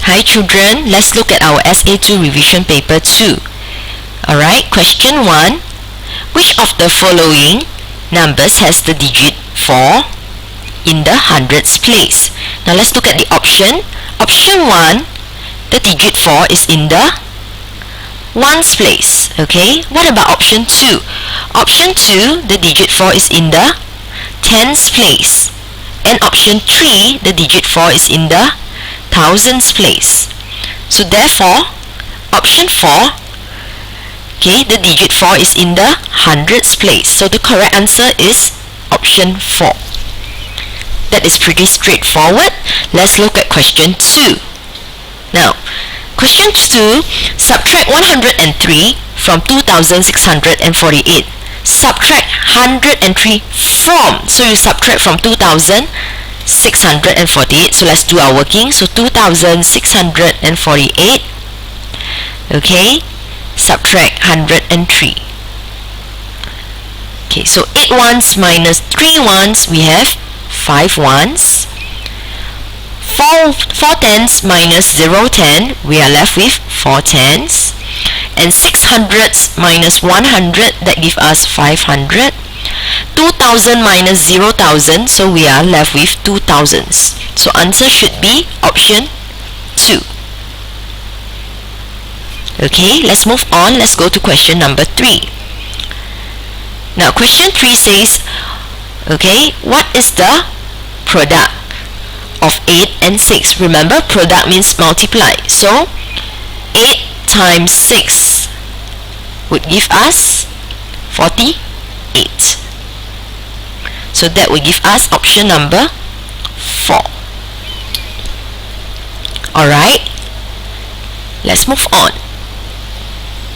Hi children, let's look at our SA2 Revision Paper 2. Alright, question 1. Which of the following numbers has the digit 4 in the hundreds place? Now let's look at the option. Option 1, the digit 4 is in the ones place. Okay, what about option 2? Option 2, the digit 4 is in the tens place. And option 3, the digit 4 is in the thousands place. So therefore, option 4, okay, the digit 4 is in the hundreds place. So the correct answer is option 4. That is pretty straightforward. Let's look at question 2. Now, question 2, subtract 103 from 2648. Subtract 103 from, so you subtract from 2648. So let's do our working. So 2648, okay, subtract 103. Okay, so 8 ones minus 3 ones, we have 5 ones. 4 tens minus 0 10, we are left with 4 tens. And 6 hundreds minus 100, that gives us 500. 2000 minus 0,000, so we are left with 2000s. So answer should be option 2. Okay, let's move on. Let's go to question number 3. Now question 3 says, okay, what is the product of 8 and 6? Remember, product means multiply. So 8 times 6 would give us 48. So that will give us option number 4. Alright, let's move on.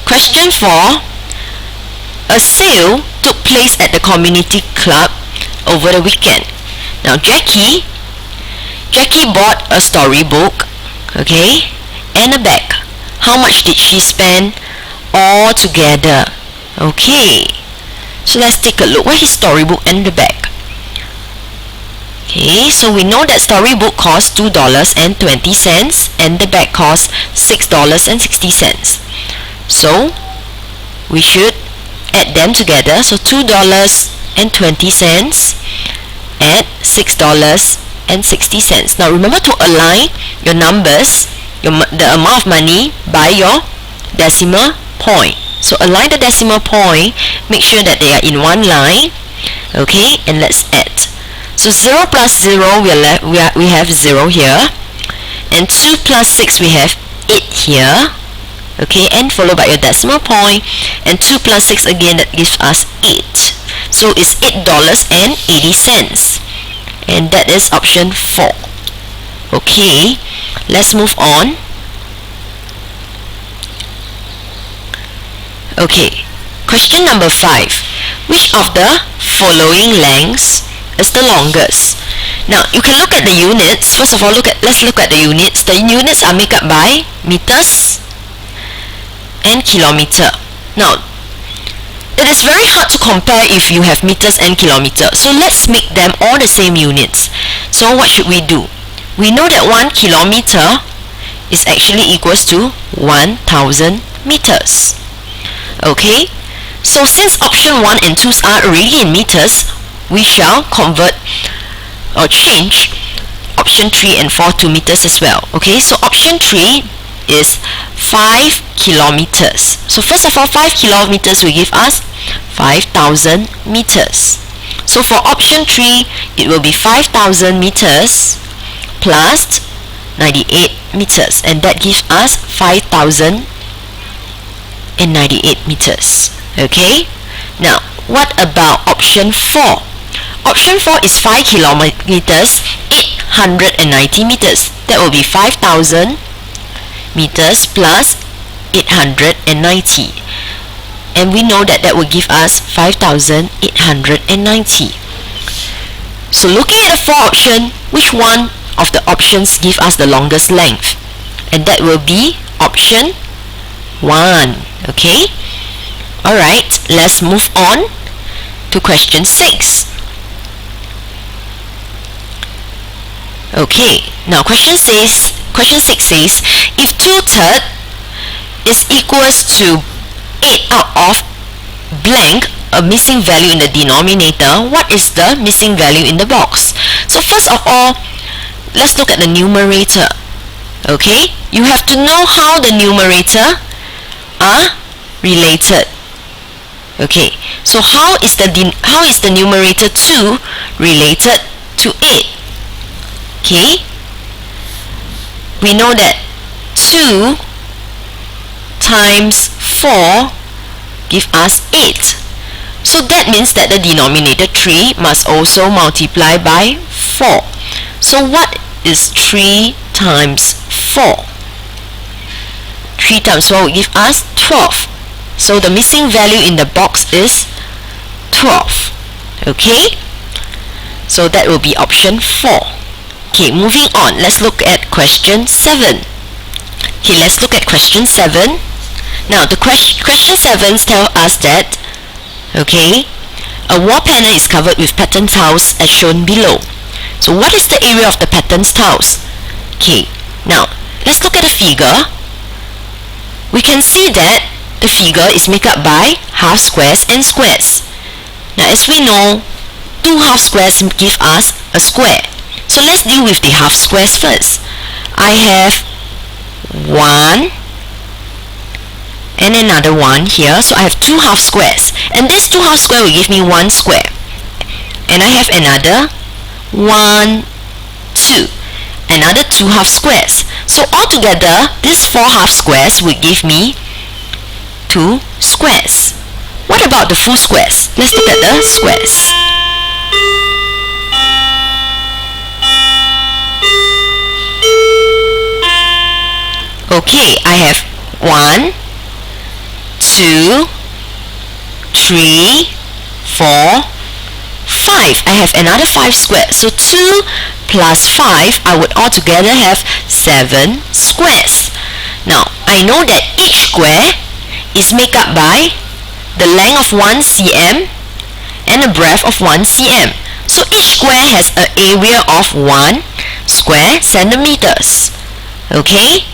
Question 4. A sale took place at the community club over the weekend. Now Jackie bought a storybook, okay, and a bag. How much did she spend all together? Okay, so let's take a look. What is storybook and the bag? Okay, so we know that storybook costs $2.20 and the bag costs $6.60. So we should add them together. So $2.20 and $6.60. Now remember to align your numbers, the amount of money by your decimal point. So align the decimal point, make sure that they are in one line. Okay, and let's add. So 0 plus 0, we have 0 here, and 2 plus 6, we have 8 here. Okay, and followed by your decimal point, and 2 plus 6 again, that gives us 8. So it's $8.80, and that is option 4. Okay, let's move on. Okay, question number 5. Which of the following lengths is the longest? Now you can look at the units. First of all, let's look at the units. The units are made up by meters and kilometer. Now it is very hard to compare if you have meters and kilometer. So let's make them all the same units. So what should we do? We know that 1 kilometer is actually equals to 1000 meters. Okay, so since option 1 and 2 are already in meters, we shall convert or change option 3 and 4 to meters as well. Okay, so option 3 is 5 kilometers. So first of all, 5 kilometers will give us 5000 meters. So for option 3, it will be 5000 meters plus 98 meters, and that gives us 5098 meters. Okay, now what about option 4? Option 4 is 5 kilometers, 890 meters. That will be 5000 meters plus 890. And we know that that will give us 5890. So looking at the 4 option, which one of the options give us the longest length? And that will be option 1. Okay, alright, let's move on to question 6. Okay, now question says question 6 says, if 2/3 is equals to 8 out of blank, a missing value in the denominator, what is the missing value in the box? So first of all, let's look at the numerator. Okay, you have to know how the numerator are related. Okay, so how is the numerator 2 related to 8? Okay, we know that 2 times 4 give us 8. So that means that the denominator 3 must also multiply by 4. So what is 3 times 4? 3 times 4 will give us 12. So the missing value in the box is 12. Okay, so that will be option 4. Okay, moving on, let's look at question 7. Okay, let's look at question 7. Now the question 7 tells us that, okay, a wall panel is covered with pattern tiles as shown below. So what is the area of the pattern tiles? Okay, now let's look at the figure. We can see that the figure is made up by half squares and squares. Now as we know, 2 half squares give us a square. So let's deal with the half squares first. I have 1 and another 1 here, so I have 2 half squares, and this 2 half square will give me 1 square, and I have another 1, 2, another 2 half squares. So altogether these 4 half squares will give me 2 squares. What about the full squares? Let's look at the squares. Okay, I have 1, 2, 3, 4, 5. I have another 5 squares. So 2 plus 5, I would altogether have 7 squares. Now, I know that each square is made up by the length of 1 cm and a breadth of 1 cm. So each square has an area of 1 square centimeters. Okay?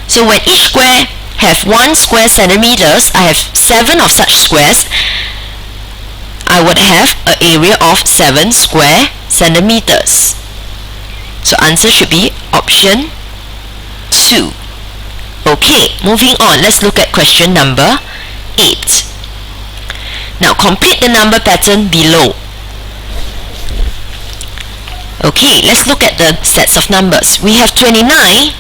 So when each square have 1 square centimeters, I have 7 of such squares. I would have an area of 7 square centimeters. So answer should be option 2. Okay, moving on, let's look at question number 8. Now complete the number pattern below. Okay, let's look at the sets of numbers. We have 29,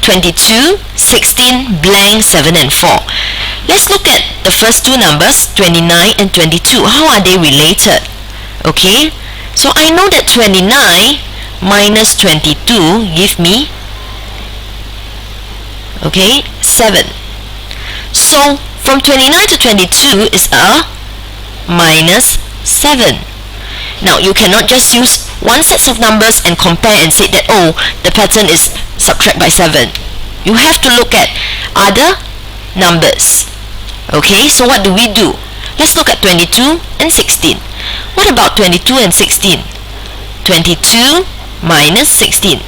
22, 16, blank, 7 and 4. Let's look at the first two numbers, 29 and 22. How are they related? Okay, so I know that 29 minus 22 give me, okay, 7. So from 29 to 22 is a minus 7. Now you cannot just use one set of numbers and compare and say that, oh, the pattern is subtract by 7. You have to look at other numbers. Okay, so what do? Let's look at 22 and 16. What about 22 and 16? 22 minus 16.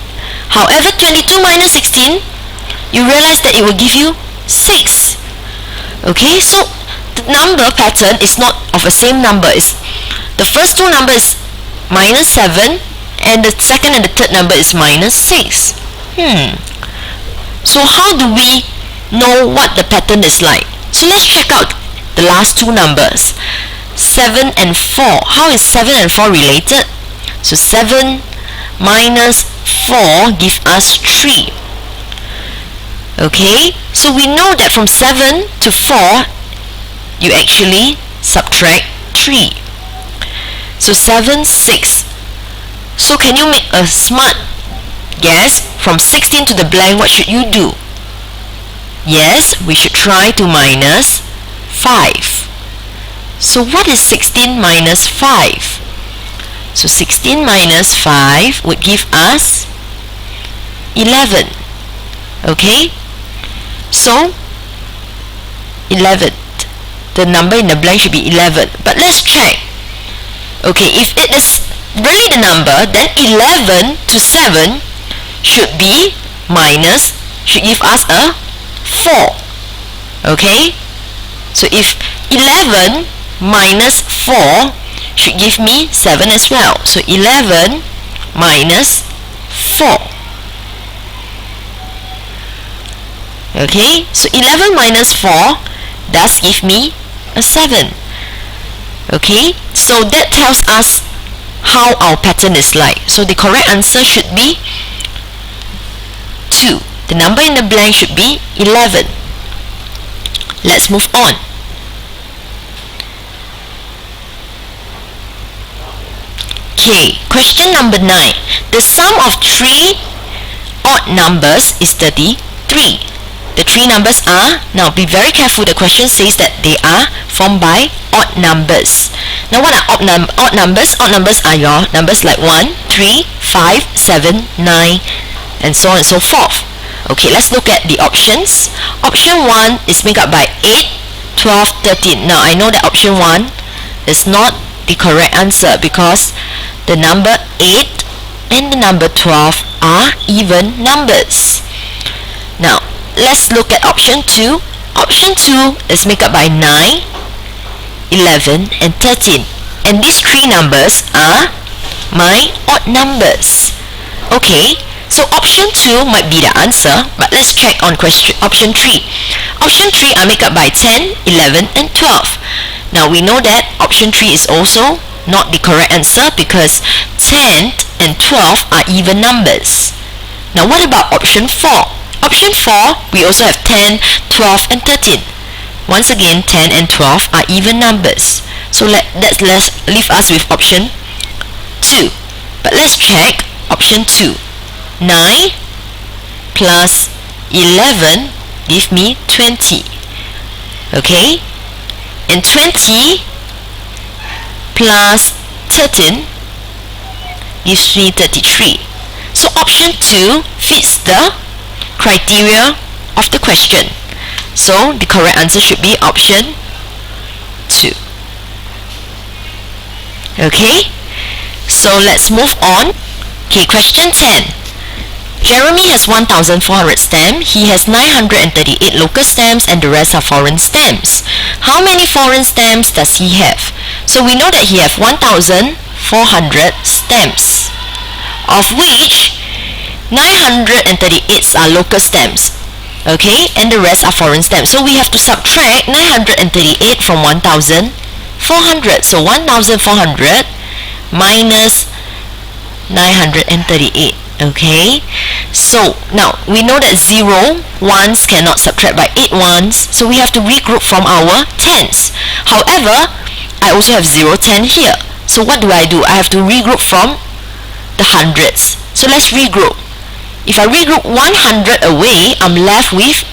However, 22 minus 16, you realize that it will give you 6. Okay, so the number pattern is not of the same number. It's the first two numbers minus 7 and the second and the third number is minus 6. So how do we know what the pattern is like? So let's check out the last two numbers, 7 and 4. How is 7 and 4 related? So 7 minus 4 give us 3. Okay, so we know that from 7 to 4 you actually subtract 3. So 7, 6. So can you make a smart guess? From 16 to the blank, what should you do? Yes, we should try to minus 5. So what is 16 minus 5? So 16 minus 5 would give us 11. Okay, so 11. The number in the blank should be 11. But let's check. Okay, if it is really the number, then 11 to 7 should be minus should give us a 4. Okay, so if 11 minus 4 should give me 7 as well. So 11 minus 4. Okay, so 11 minus 4 does give me a 7. Okay, so that tells us how our pattern is like. So the correct answer should be 2. The number in the blank should be 11. Let's move on. Okay, question number 9. The sum of 3 odd numbers is 33. The 3 numbers are, now be very careful, the question says that they are formed by odd numbers. Now what are odd numbers? Odd numbers are your numbers like 1, 3, 5, 7, 9, and so on and so forth. Okay, let's look at the options. Option 1 is made up by 8, 12, 13. Now I know that option 1 is not the correct answer because the number 8 and the number 12 are even numbers. Now let's look at option 2. Option 2 is made up by 9, 11 and 13, and these 3 numbers are my odd numbers. Okay, so option 2 might be the answer, but let's check on option 3. Option 3 are made up by 10, 11 and 12. Now we know that option 3 is also not the correct answer because 10 and 12 are even numbers. Now what about option 4? Option 4, we also have 10, 12 and 13. Once again, 10 and 12 are even numbers. So let's leave us with option 2. But let's check option 2. 9 plus 11 give me 20. Okay? And 20 plus 13 gives me 33. So option 2 fits the criteria of the question. So the correct answer should be option 2. Okay, so let's move on. Okay, question 10. Jeremy has 1,400 stamps. He has 938 local stamps and the rest are foreign stamps. How many foreign stamps does he have? So we know that he has 1,400 stamps, of which 938 are local stamps, okay, and the rest are foreign stamps. So we have to subtract 938 from 1,400. So 1,400 minus 938. Okay, so now we know that 0 ones cannot subtract by 8 ones, so we have to regroup from our tens. However, I also have 0, 10 here. So what do? I have to regroup from the hundreds. So let's regroup. If I regroup 100 away, I'm left with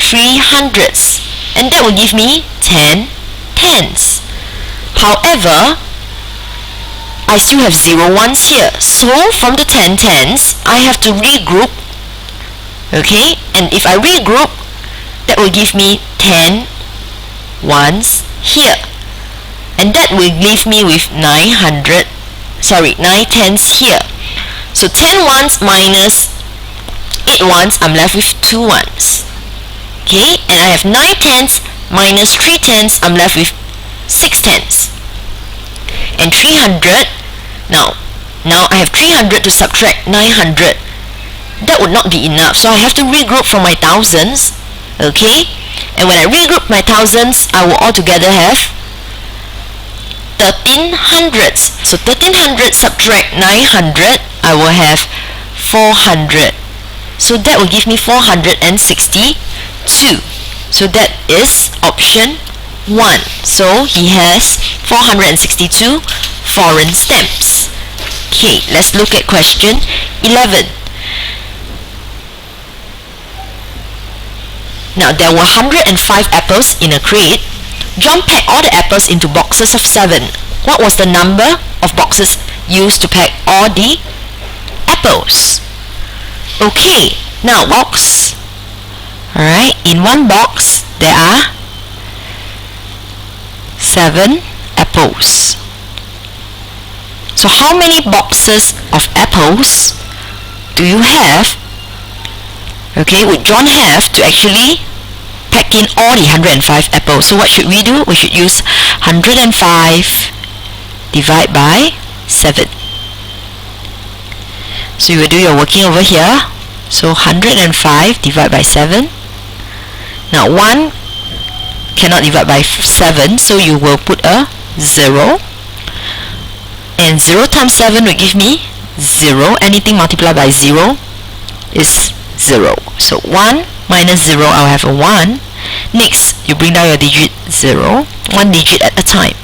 300s, and that will give me 10 tens. However, I still have 0 ones here, so from the 10 tens, I have to regroup. Okay, and if I regroup, that will give me 10 ones here, and that will leave me with 9 tens here. So 10 ones minus 8 ones, I'm left with 2 ones. Okay, and I have 9 tens minus 3 tens, I'm left with 6 tens. And 300, now I have 300 to subtract 900. That would not be enough, so I have to regroup from my thousands. Okay, and when I regroup my thousands, I will altogether have 1300s. So 1300 subtract 900, I will have 400. So that will give me 462. So that is option 1. So he has 462 foreign stamps. Okay, let's look at question 11. Now there were 105 apples in a crate. John packed all the apples into boxes of 7. What was the number of boxes used to pack all the apples? Okay, now box. Alright, in one box there are 7 apples. So how many boxes of apples do you have Okay, would John have to actually pack in all the 105 apples? So what should we do? We should use 105 divide by 7. So you will do your working over here. So 105 divide by 7. Now 1 cannot divide by 7, so you will put a 0. And 0 times 7 will give me 0. Anything multiplied by 0 is 0. So 1 minus 0, I'll have a 1. Next, you bring down your digit 0, 1 digit at a time.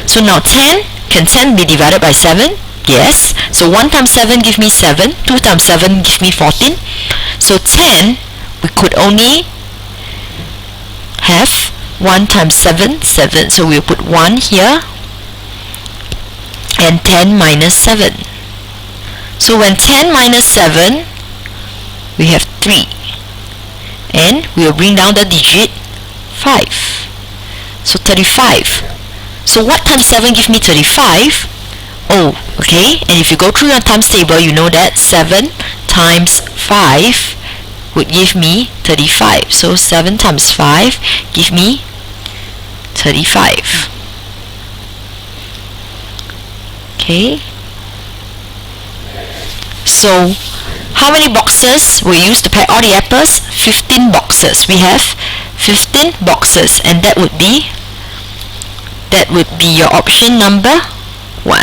So now 10, can 10 be divided by 7? Yes. So 1 times 7 give me 7, 2 times 7 give me 14. So 10, we could only have 1 times 7, 7. So we'll put 1 here, and 10 minus 7. So when 10 minus 7, we have 3. And we will bring down the digit 5. So 35. So what times 7 give me 35? Oh, okay. And if you go through your times table, you know that 7 times 5 would give me 35. So 7 times 5 give me 35. Okay. So how many boxes were used to pack all the apples? 15 boxes. We have 15 boxes, and that would be your option number 1.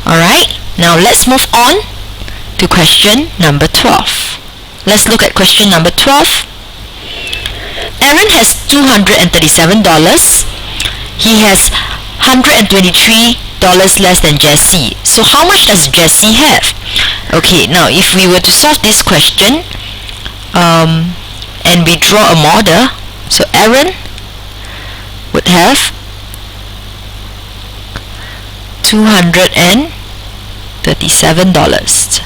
Alright, now let's move on to question number 12. Let's look at question number 12. Aaron has $237. He has $123 less than Jesse. So how much does Jesse have? Okay, now if we were to solve this question and we draw a model, so Aaron would have $237.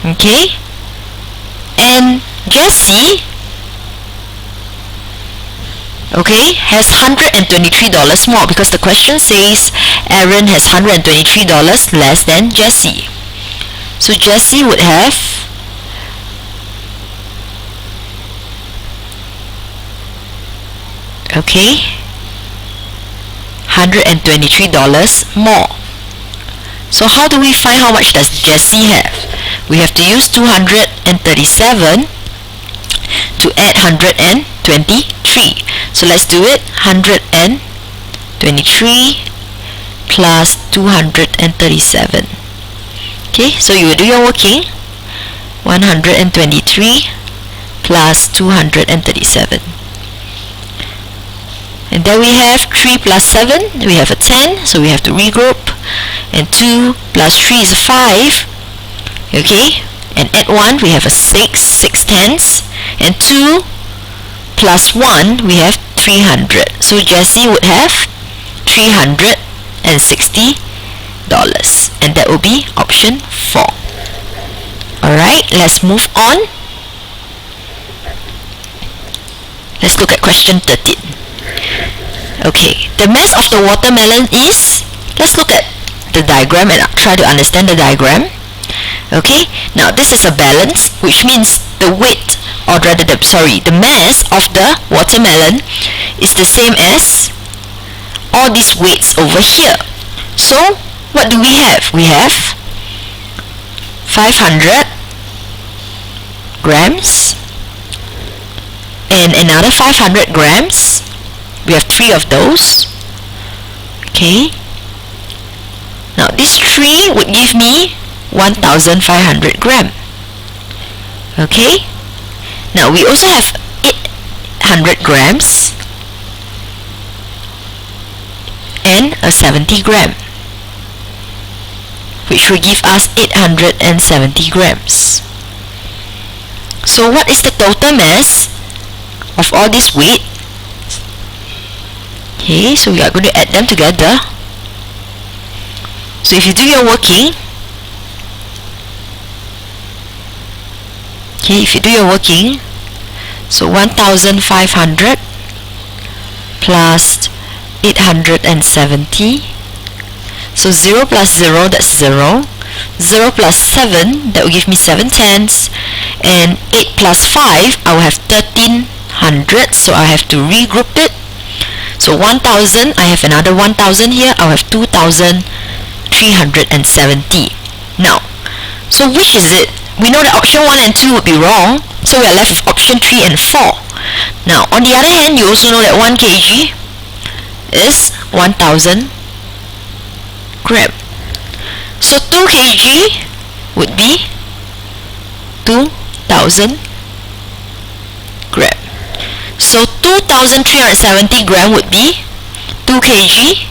Okay, and Jesse, okay, has $123 more, because the question says Aaron has $123 less than Jesse. So Jesse would have $123 more. So how do we find how much does Jesse have? We have to use 237 to add 123. So let's do it. 123 plus 237. Okay, so you will do your working. 123 plus 237. And then we have 3 plus 7, we have a 10, so we have to regroup. And 2 plus 3 is 5. Okay, and add 1, we have a 6 tenths. And 2 plus 1, we have 300. So Jesse would have $360. And that will be option 4. Alright, let's move on. Let's look at question 13. Okay, the mass of the watermelon is, let's look at the diagram and try to understand the diagram. Okay, now this is a balance, which means the weight, or rather the mass of the watermelon is the same as all these weights over here. So what do we have? We have 500 grams and another 500 grams. We have 3 of those. Okay, now this 3 would give me 1,500 gram. Okay, now we also have 800 grams and a 70 gram, which will give us 870 grams. So what is the total mass of all this weight? Okay, so we are going to add them together. So if you do your working, so 1,500 plus 870, so 0 plus 0, that's 0, 0 plus 7, that will give me 7 tenths, and 8 plus 5, I will have 13 hundredths, so I have to regroup it. So 1000, I have another 1000 here, I'll have 2370. Now, so which is it? We know that option 1 and 2 would be wrong, so we are left with option 3 and 4. Now, on the other hand, you also know that 1 kg is 1000 gram. So 2 kg would be 2000 gram. So 2370 gram would be 2 kg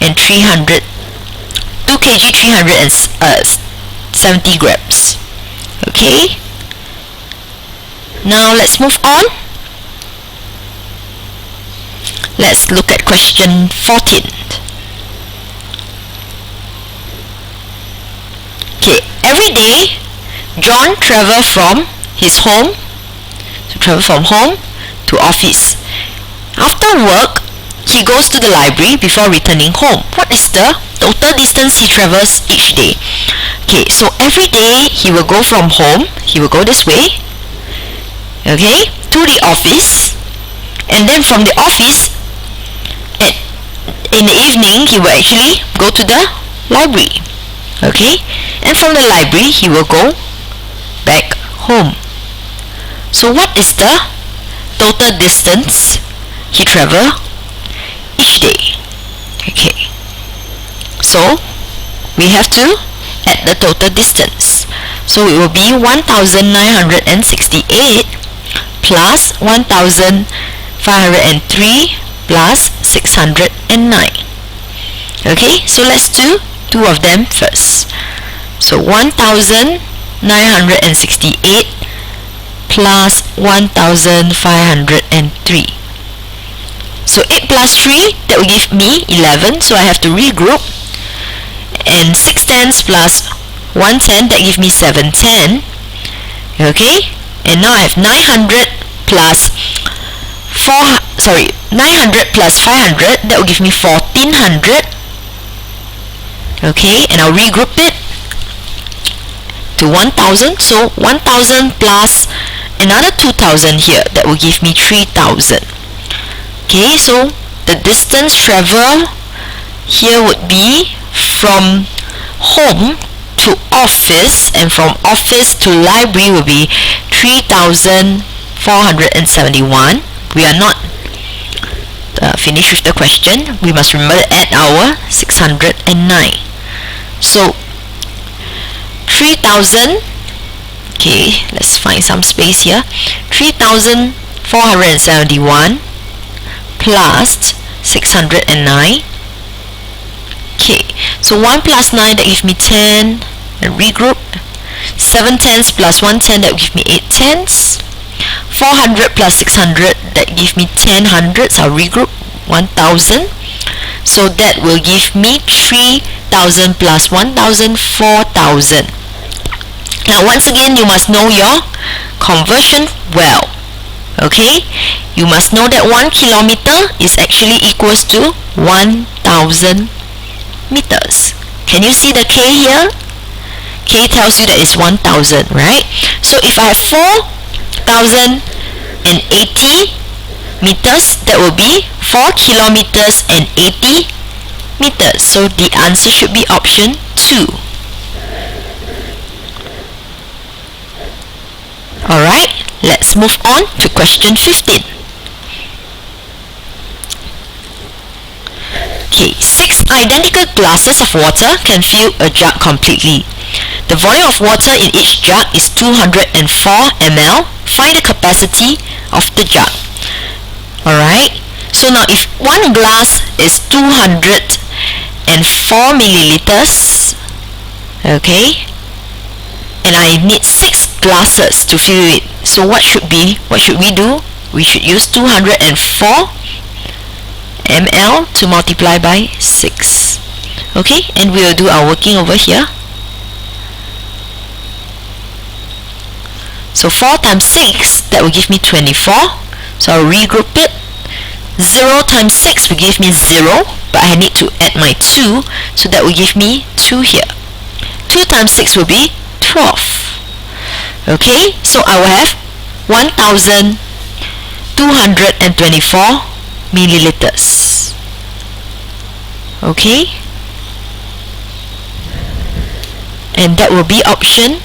and 2 kg 370 grams. Okay, now let's move on. Let's look at question 14. Okay, every day John travels from his home to office. After work, he goes to the library before returning home. What is the total distance he travels each day? Okay, so every day he will go from home, he will go this way, okay, to the office, and then from the office, in the evening, he will actually go to the library, okay, and from the library, he will go back home. So what is the total distance he travels each day? Okay, so we have to add the total distance. So it will be 1968 plus 1503 plus 609. Okay, so let's do two of them first. So 1968 plus 1503. So 8 plus 3, that will give me 11, so I have to regroup. And 6 tenths plus 1 tenth, that gives me 710. Okay, and now I have 900 plus 500, that will give me 1400. Okay, and I'll regroup it to 1000. So 1000 plus another 2000 here, that will give me 3000. Okay, so the distance traveled here would be from home to office, and from office to library will be 3471. We are not finished with the question. We must remember to add our 609. So 3000, okay, let's find some space here. 3471 plus 609. Okay, so 1 plus 9, that gives me 10, and regroup. 7 tenths plus 1 tenth, that will give me 8 tenths. 400 plus 600, that gives me 10 hundredths. I'll regroup. 1000. So that will give me 3000 plus 1000, 4000. Now once again, you must know your conversion well. Okay, you must know that 1 kilometer is actually equals to 1000 meters. Can you see the K here? K tells you that it's 1000, right? So if I have 4080 meters, that will be 4 kilometers and 80 meters. So the answer should be option 2. Alright, let's move on to question 15. Okay, 6 identical glasses of water can fill a jug completely. The volume of water in each jug is 204 ml. Find the capacity of the jug. Alright, so now if one glass is 204 milliliters, okay, and I need 6 glasses to fill it, so what should we do? We should use 204 ml to multiply by 6. Okay, and we will do our working over here. So 4 times 6, that will give me 24. So I'll regroup it. 0 times 6 will give me 0, but I need to add my 2, so that will give me 2 here. 2 times 6 will be 12. Okay, so I will have 1224 milliliters. Okay, and that will be option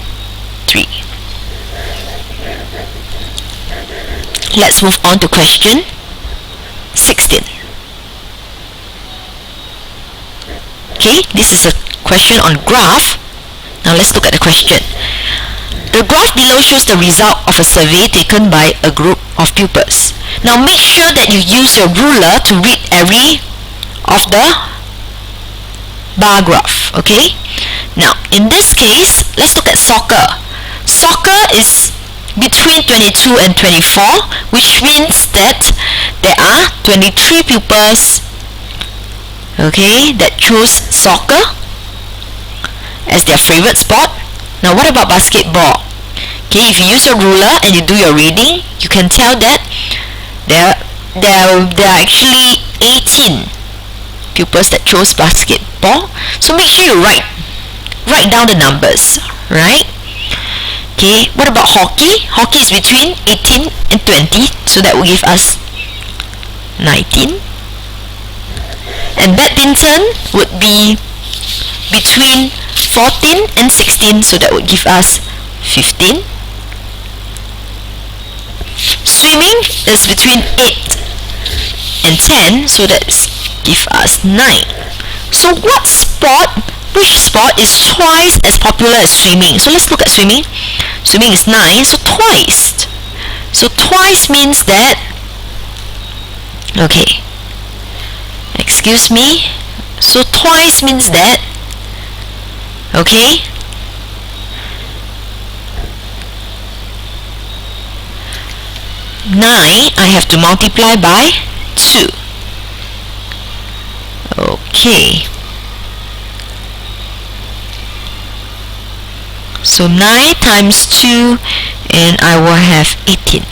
3. Let's move on to question 16. Okay, this is a question on graph. Now let's look at the question. The graph below shows the result of a survey taken by a group of pupils. Now make sure that you use your ruler to read every of the bar graph. Okay, now in this case, let's look at soccer. Soccer is between 22 and 24, which means that there are 23 pupils, okay, that chose soccer as their favorite sport. Now what about basketball? Okay, if you use your ruler and you do your reading, you can tell that there are actually 18 pupils that chose basketball. So make sure you write down the numbers, right? Okay, what about hockey? Hockey is between 18 and 20, so that will give us 19. And badminton would be between 14 and 16, so that would give us 15. Swimming is between 8 and 10, so that gives us 9. So which sport is twice as popular as swimming? So let's look at swimming. Swimming is 9, so twice. So twice means that, okay, excuse me, so twice means that, okay, nine I have to multiply by 2. Okay, so 9 times 2, and I will have 18.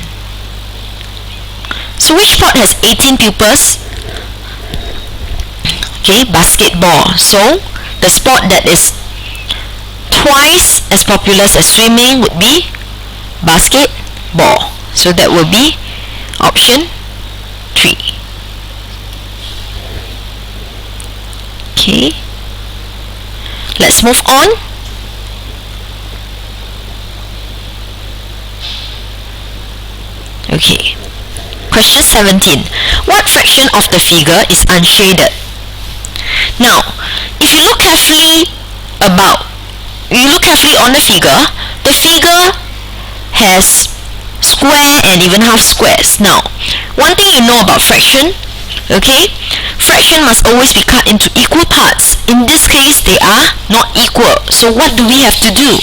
So which sport has 18 pupils? Okay, basketball. So the sport that is twice as popular as swimming would be basketball. So that will be option 3. Okay, let's move on. Okay, question 17. What fraction of the figure is unshaded? Now, if you look carefully on the figure has square and even half squares. Now, one thing you know about fraction, okay, fraction must always be cut into equal parts. In this case, they are not equal. So what do we have to do?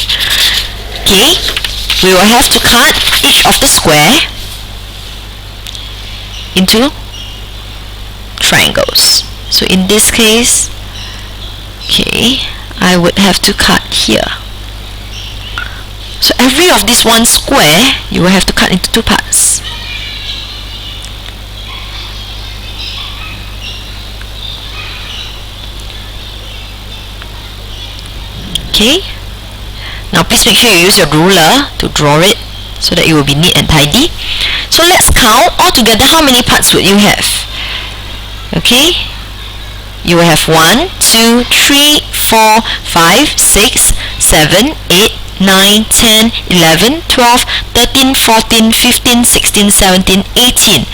Okay, we will have to cut each of the square into triangles. So in this case, okay, I would have to cut here. So every of this one square, you will have to cut into 2 parts. Okay, now please make sure you use your ruler to draw it so that it will be neat and tidy. So let's count all together. How many parts would you have? Okay, you will have 1, 2, 3, 4, 5, 6, 7, 8, 9, 10, 11, 12, 13, 14, 15, 16, 17, 18.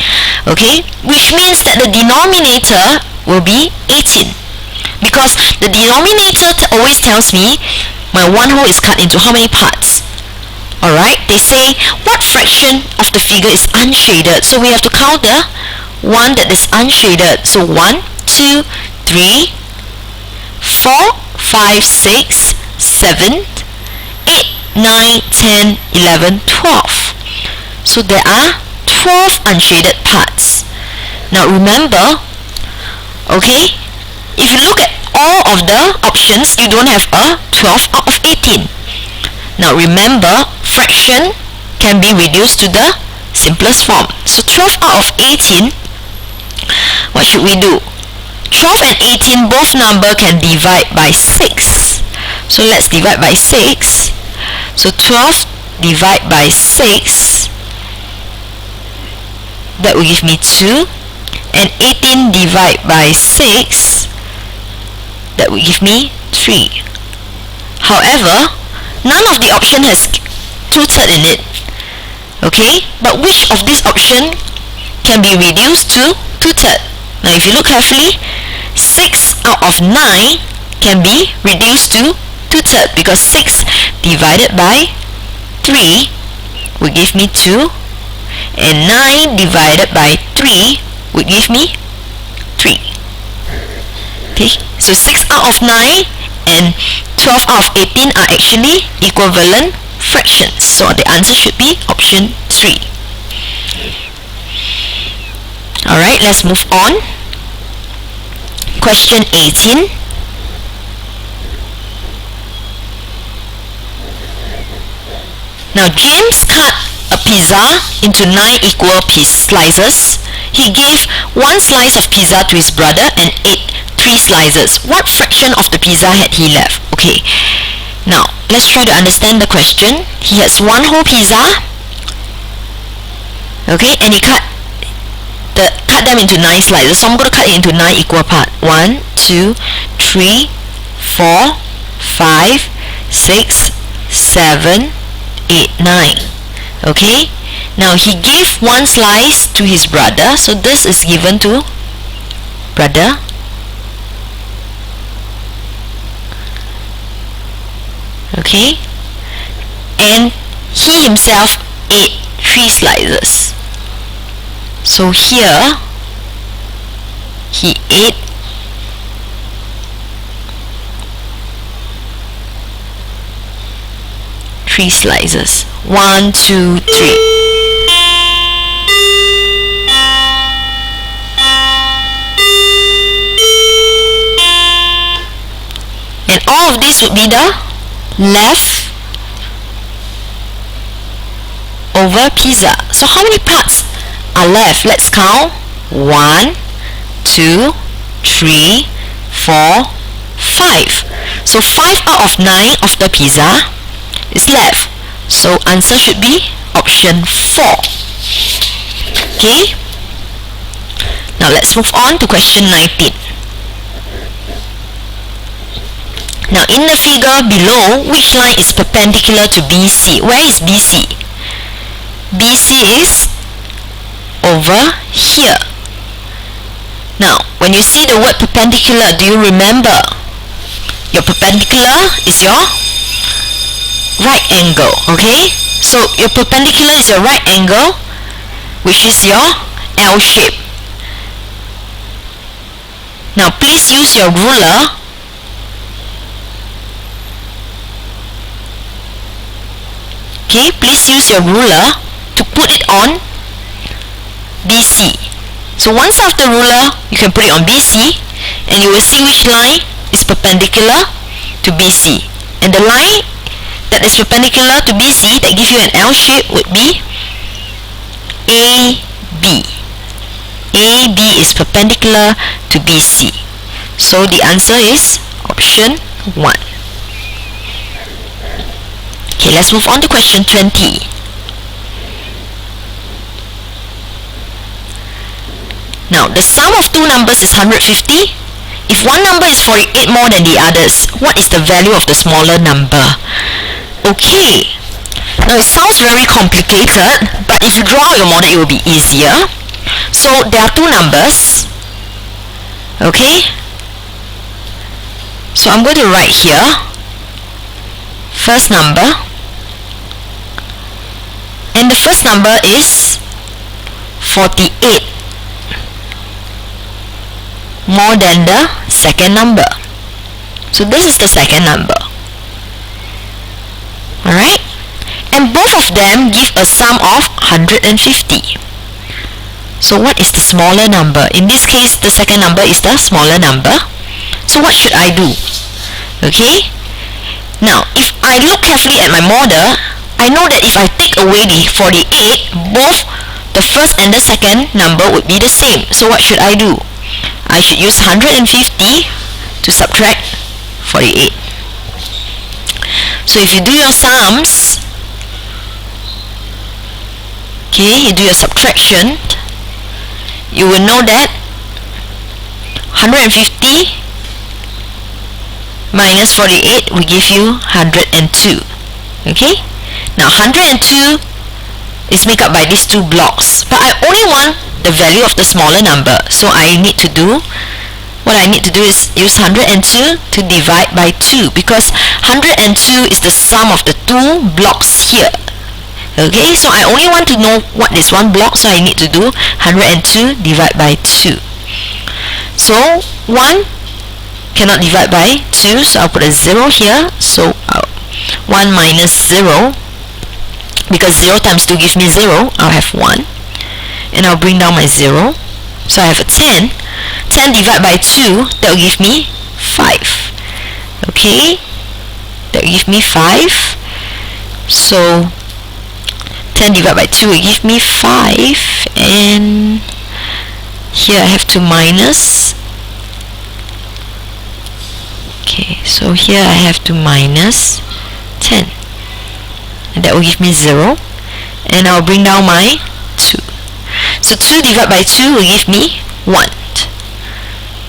Okay, which means that the denominator will be 18, because the denominator always tells me my one whole is cut into how many parts. Alright, they say what fraction of the figure is unshaded, so we have to count the one that is unshaded. So 1, 2, 3, 4, 5, 6, 7, 8, 9, 10, 11, 12. So there are 12 unshaded parts. Now remember, okay, if you look at all of the options, you don't have a 12 out of 18. Now remember, fraction can be reduced to the simplest form. So 12 out of 18, what should we do? 12 and 18, both number can divide by 6. So let's divide by 6. So 12 divide by 6, that will give me 2. And 18 divide by 6, that will give me 3. However, none of the option has 2/3 in it. Okay, but which of this option can be reduced to 2/3? Now if you look carefully, 6 out of 9 can be reduced to 2/3 because 6 divided by 3 will give me 2, and 9 divided by 3 would give me 3. Okay, so 6 out of 9 and 12 out of 18 are actually equivalent fractions. So the answer should be option 3. Alright, let's move on. Question 18. Now James cut a pizza into 9 equal slices. He gave 1 slice of pizza to his brother and ate 3 slices. What fraction of the pizza had he left? Okay, now let's try to understand the question. He has 1 whole pizza, okay, and he cut them into 9 slices. So I'm going to cut it into 9 equal parts. 1, 2, 3, 4, 5, 6, 7, 8, 9. Okay, now he gave 1 slice to his brother, so this is given to brother. Okay, and he himself ate 3 slices. So here he ate 3 slices. 1, 2, 3. And all of this would be the left over pizza. So how many parts are left? Let's count. 1, 2, 3, 4, 5. So 5 out of 9 of the pizza is left. So answer should be option 4. Okay. Now let's move on to question 19. Now in the figure below, which line is perpendicular to BC? Where is BC? BC is over here. Now when you see the word perpendicular, do you remember your perpendicular is your right angle? Okay, so your perpendicular is your right angle, which is your L shape. Now please use your ruler Okay, please use your ruler to put it on BC. So one side of the ruler, you can put it on BC, and you will see which line is perpendicular to BC. And the line that is perpendicular to BC that gives you an L shape would be AB. AB is perpendicular to BC. So the answer is option 1. Okay, let's move on to question 20. Now, the sum of two numbers is 150. If one number is 48 more than the others, what is the value of the smaller number? Okay, now it sounds very complicated, but if you draw your model, it will be easier. So, there are two numbers. Okay, so I'm going to write here first number, and the first number is 48 more than the second number. So this is the second number. Alright, and both of them give a sum of 150. So what is the smaller number? In this case, the second number is the smaller number. So what should I do? Okay, now if I look carefully at my model, I know that if I take away the 48, both the first and the second number would be the same. So what should I do? I should use 150 to subtract 48. So if you do your sums, okay, you do your subtraction, you will know that 150 minus 48 will give you 102. Okay, now 102 is made up by these two blocks, but I only want the value of the smaller number, so what I need to do is use 102 to divide by 2, because 102 is the sum of the two blocks here. Okay, so I only want to know what is one block, so I need to do 102 divide by 2. So 1 cannot divide by 2, so I'll put a 0 here. So 1 minus 0, because 0 times 2 gives me 0, I'll have 1, and I'll bring down my 0, so I have a 10. 10 divided by 2, that will give me 5. Okay, that will give me 5. So 10 divided by 2 will give me 5, and here I have to minus. Okay, so here I have to minus 10, and that will give me 0, and I'll bring down my 2. So 2 divided by 2 will give me 1.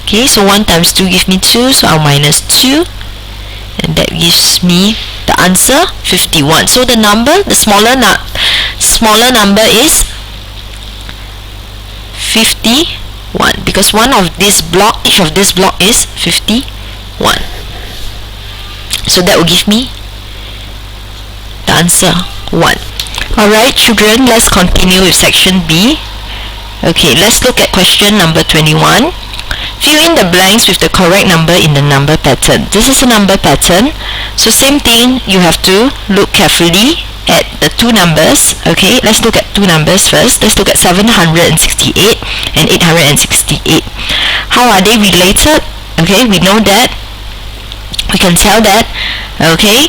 Okay, so 1 times 2 gives me 2, so I'll minus 2, and that gives me the answer 51. So the number, the smaller number is 51, because one of this block, each of this block is 51. So that will give me the answer 1. Alright children, let's continue with section B. Okay, let's look at question number 21. Fill in the blanks with the correct number in the number pattern. This is a number pattern, so same thing, you have to look carefully at the two numbers. Okay, let's look at two numbers first. Let's look at 768 and 868. How are they related? Okay, we know that, we can tell that, okay,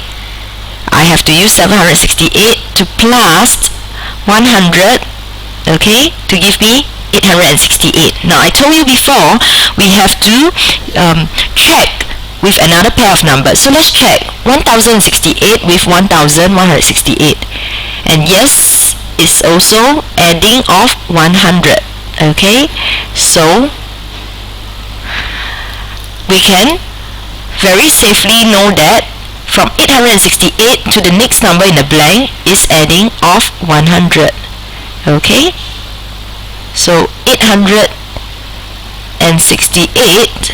I have to use 768 to plus 100, okay, to give me 868. Now I told you before, we have to check with another pair of numbers. So let's check 1068 with 1168, and yes, it's also adding of 100. Okay, so we can very safely know that from 868 to the next number in the blank is adding of 100. Okay, so 868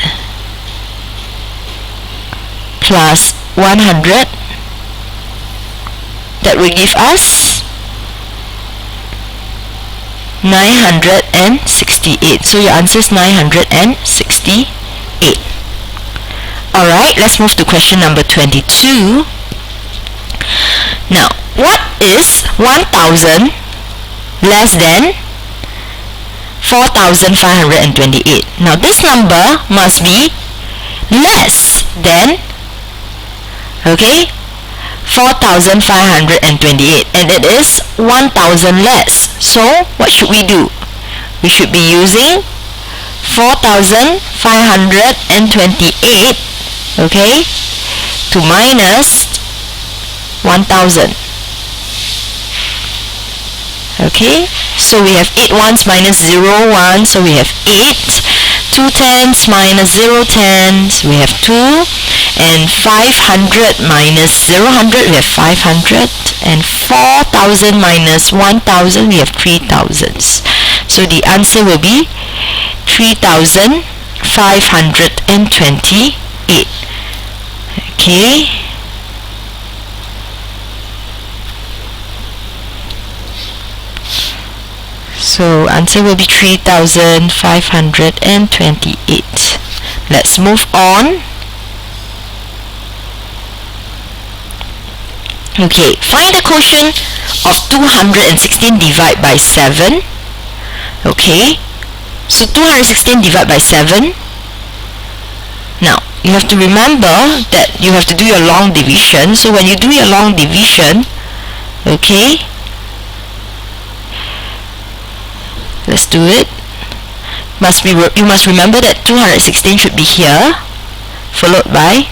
plus 100, that will give us 968. So your answer is 968. Alright, let's move to question number 22. Now, what is 1000 less than 4528? Now this number must be less than, okay, 4528, and it is 1000 less. So what should we do? We should be using 4528, okay, to minus 1000. Okay, so we have 8 ones minus 0 1, so we have 8. 2 tens minus 0 tens, we have 2. And 500 minus 0 100, we have 500. And 4000 minus 1000, we have 3000s. So the answer will be 3528. Okay. So answer will be 3528. Let's move on. Okay, find the quotient of 216 divided by 7. Okay, so 216 divided by 7. Now, you have to remember that you have to do your long division. So when you do your long division, okay, let's do it. You must remember that 216 should be here, followed by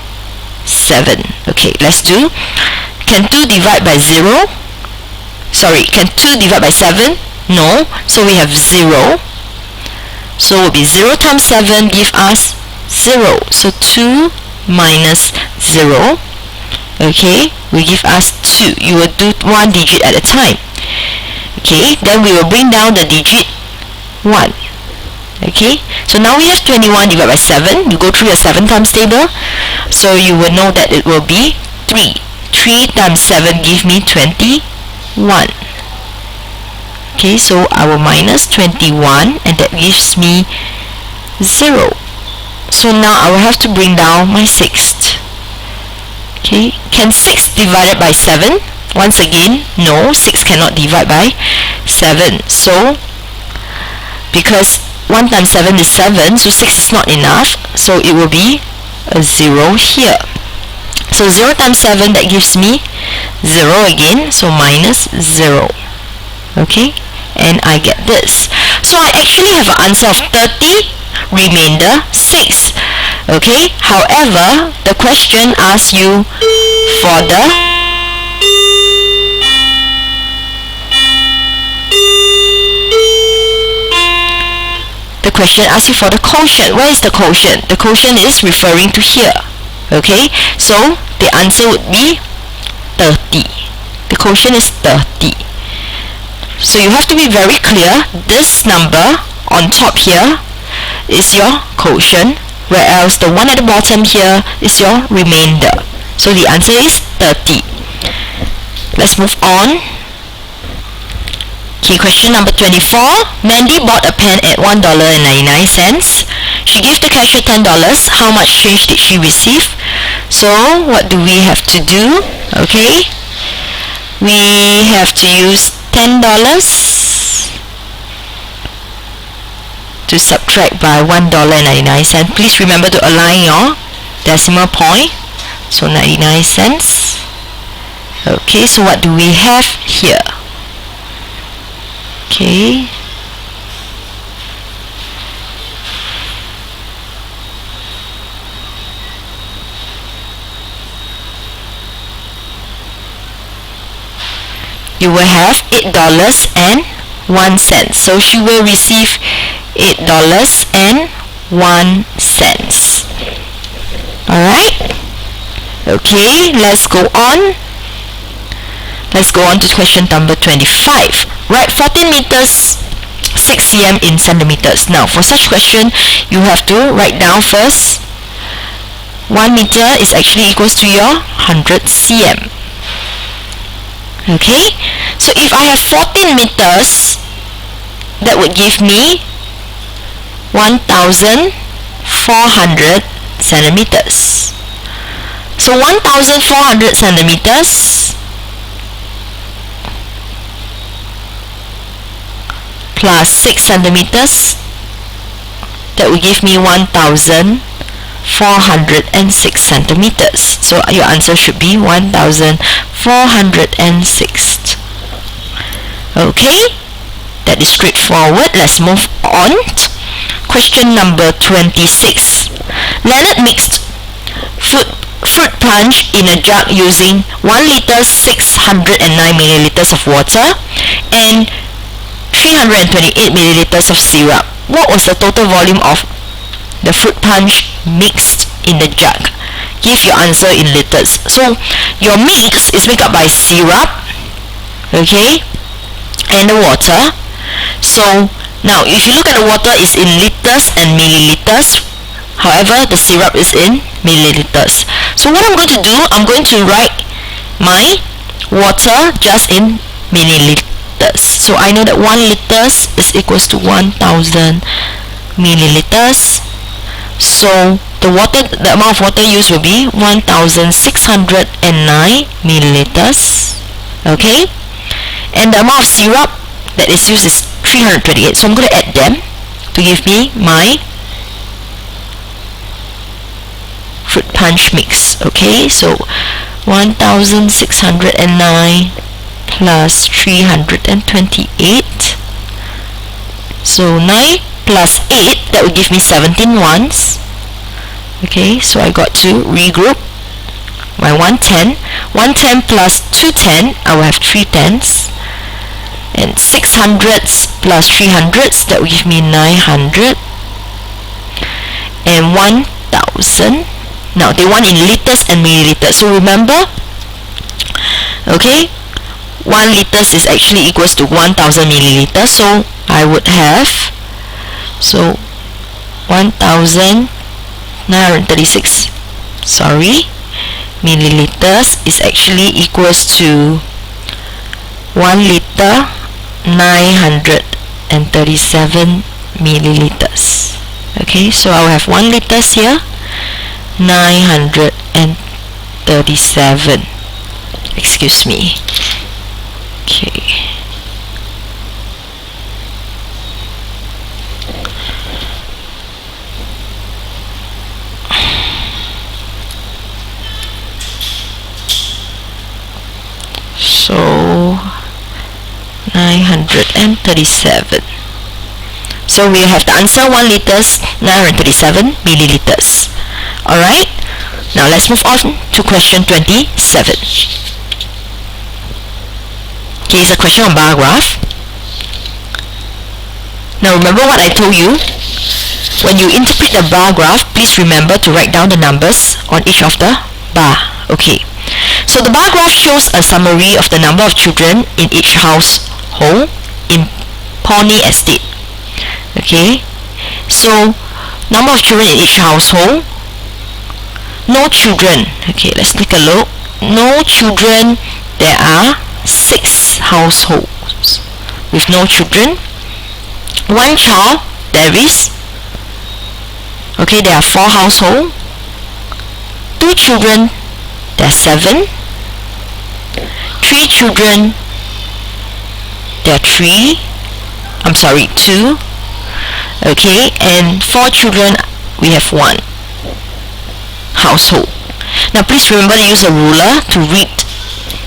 7. Okay, let's do Can 2 divide by 0? Sorry, can 2 divide by 7? No, so we have 0. So it will be 0 times 7 give us 0. So 2 minus 0, okay, will give us 2. You will do one digit at a time. Okay, then we will bring down the digit 1. Okay, so now we have 21 divided by 7. You go through your 7 times table, so you will know that it will be 3. 3 times 7 give me 21. Okay, so I will minus 21, and that gives me 0. So now I will have to bring down my 6th. Okay, can 6 divided by 7? Once again, no, 6 cannot divide by 7. So, because 1 times 7 is 7, so 6 is not enough, so it will be a 0 here. So 0 times 7, that gives me 0 again, so minus 0. Okay, and I get this. So I actually have an answer of 30, remainder 6. Okay, however, the question asks you for the question asks you for the quotient. Where is the quotient? The quotient is referring to here. Okay, so the answer would be 30. The quotient is 30. So you have to be very clear. This number on top here is your quotient, whereas the one at the bottom here is your remainder. So the answer is 30. Let's move on. Okay, question number 24. Mandy bought a pen at $1.99. She gave the cashier $10. How much change did she receive? So what do we have to do? Okay, we have to use $10 to subtract by $1.99. Please remember to align your decimal point. So 99 cents. Okay, so what do we have here? Okay, you will have $8.01. So she will receive $8.01. Alright? Okay, let's go on. Let's go on to question number 25. Write 14 meters 6 cm in centimeters. Now for such question, you have to write down first 1 meter is actually equals to your 100 cm. Okay, so if I have 14 meters, that would give me 1,400 centimeters. So 1,400 centimeters plus 6 centimeters, that will give me 1,406 centimeters. So your answer should be 1,406. Okay, that is straightforward. Let's move on. Question number 26. Leonard mixed fruit punch in a jug using 1 liter 609 milliliters of water and 328 milliliters of syrup. What was the total volume of the fruit punch mixed in the jug? Give your answer in liters. So your mix is made up by syrup, okay, and the water. So now if you look at the water, is in liters and milliliters. However, the syrup is in milliliters. So what I'm going to do, I'm going to write my water just in milliliters. So I know that 1 liters is equals to 1,000 milliliters. So the amount of water used will be 1,609 milliliters. Okay, and the amount of syrup that is used is 328. So I'm going to add them to give me my fruit punch mix. Okay, so 1,609 plus 328. So 9 plus 8, that would give me 17 ones. Okay, so I got to regroup my 110. 110 plus 210, I will have 3 tens. And 600s plus 300s, that will give me 900. And 1000. Now they want in liters and milliliters. So remember, okay, 1 liters is actually equals to 1000 milliliters. So I would have, so 1936, sorry, milliliters is actually equals to 1 liter 937 milliliters. Okay, so I will have 1 liters here, 937. Excuse me. Okay. So 937. So we have the answer, 1 liters 937 milliliters. Alright, now let's move on to question 27. Okay, it's a question on bar graph. Now remember what I told you. When you interpret the bar graph, please remember to write down the numbers on each of the bar. Okay, so the bar graph shows a summary of the number of children in each household in Pawnee Estate. Okay, so number of children in each household. No children. Okay, let's take a look. No children. There are 6 households with no children. 1 child. There is. Okay, there are 4 households. 2 children. There are 7. 3 children. There are 3. I'm sorry, 2. Okay, and 4 children, we have 1 household. Now please remember to use a ruler to read.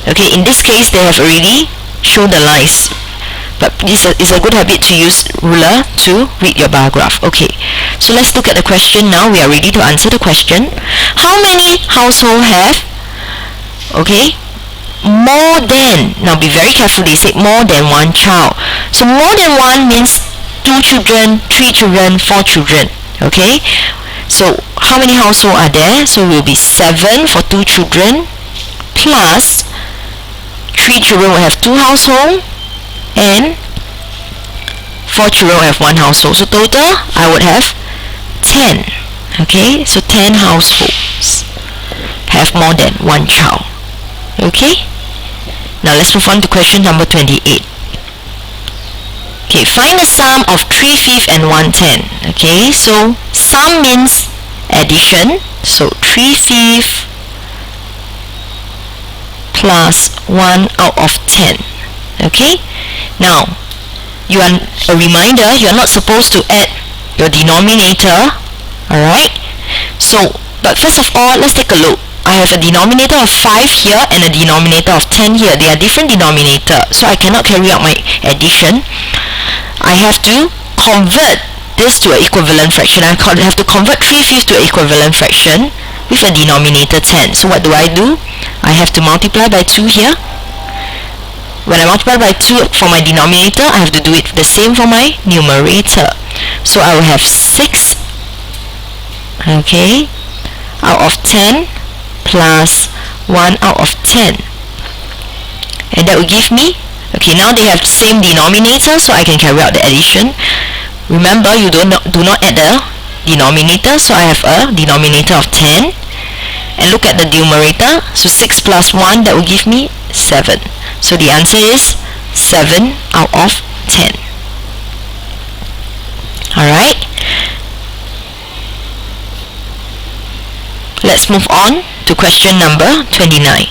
Okay, in this case they have already shown the lines, but it's a good habit to use ruler to read your bar graph. Okay, so let's look at the question now. We are ready to answer the question. How many households have, okay, more than, now be very careful, they say more than 1 child. So more than 1 means 2 children, 3 children, 4 children. Okay, so how many households are there? So it will be 7 for 2 children, plus 3 children will have 2 households, and 4 children will have 1 household. So total I would have 10. Okay, so 10 households have more than 1 child. Okay, now let's move on to question number 28. Okay, find the sum of 3/5 and 1/10. Okay, so sum means addition. So 3/5 plus 1 out of 10. Okay, now you are a reminder, you are not supposed to add your denominator. Alright, so but first of all, let's take a look. I have a denominator of 5 here and a denominator of 10 here. They are different denominator, so I cannot carry out my addition. I have to convert this to an equivalent fraction. I have to convert 3/5 to an equivalent fraction with a denominator 10. So what do? I have to multiply by 2 here. When I multiply by 2 for my denominator, I have to do it the same for my numerator. So I will have 6, okay, out of 10 plus 1 out of 10. And that will give me, okay, now they have the same denominator, so I can carry out the addition. Remember, you do not add the denominator, so I have a denominator of 10. And look at the numerator, so 6 plus 1, that will give me 7. So the answer is 7 out of 10. Alright, let's move on to question number 29.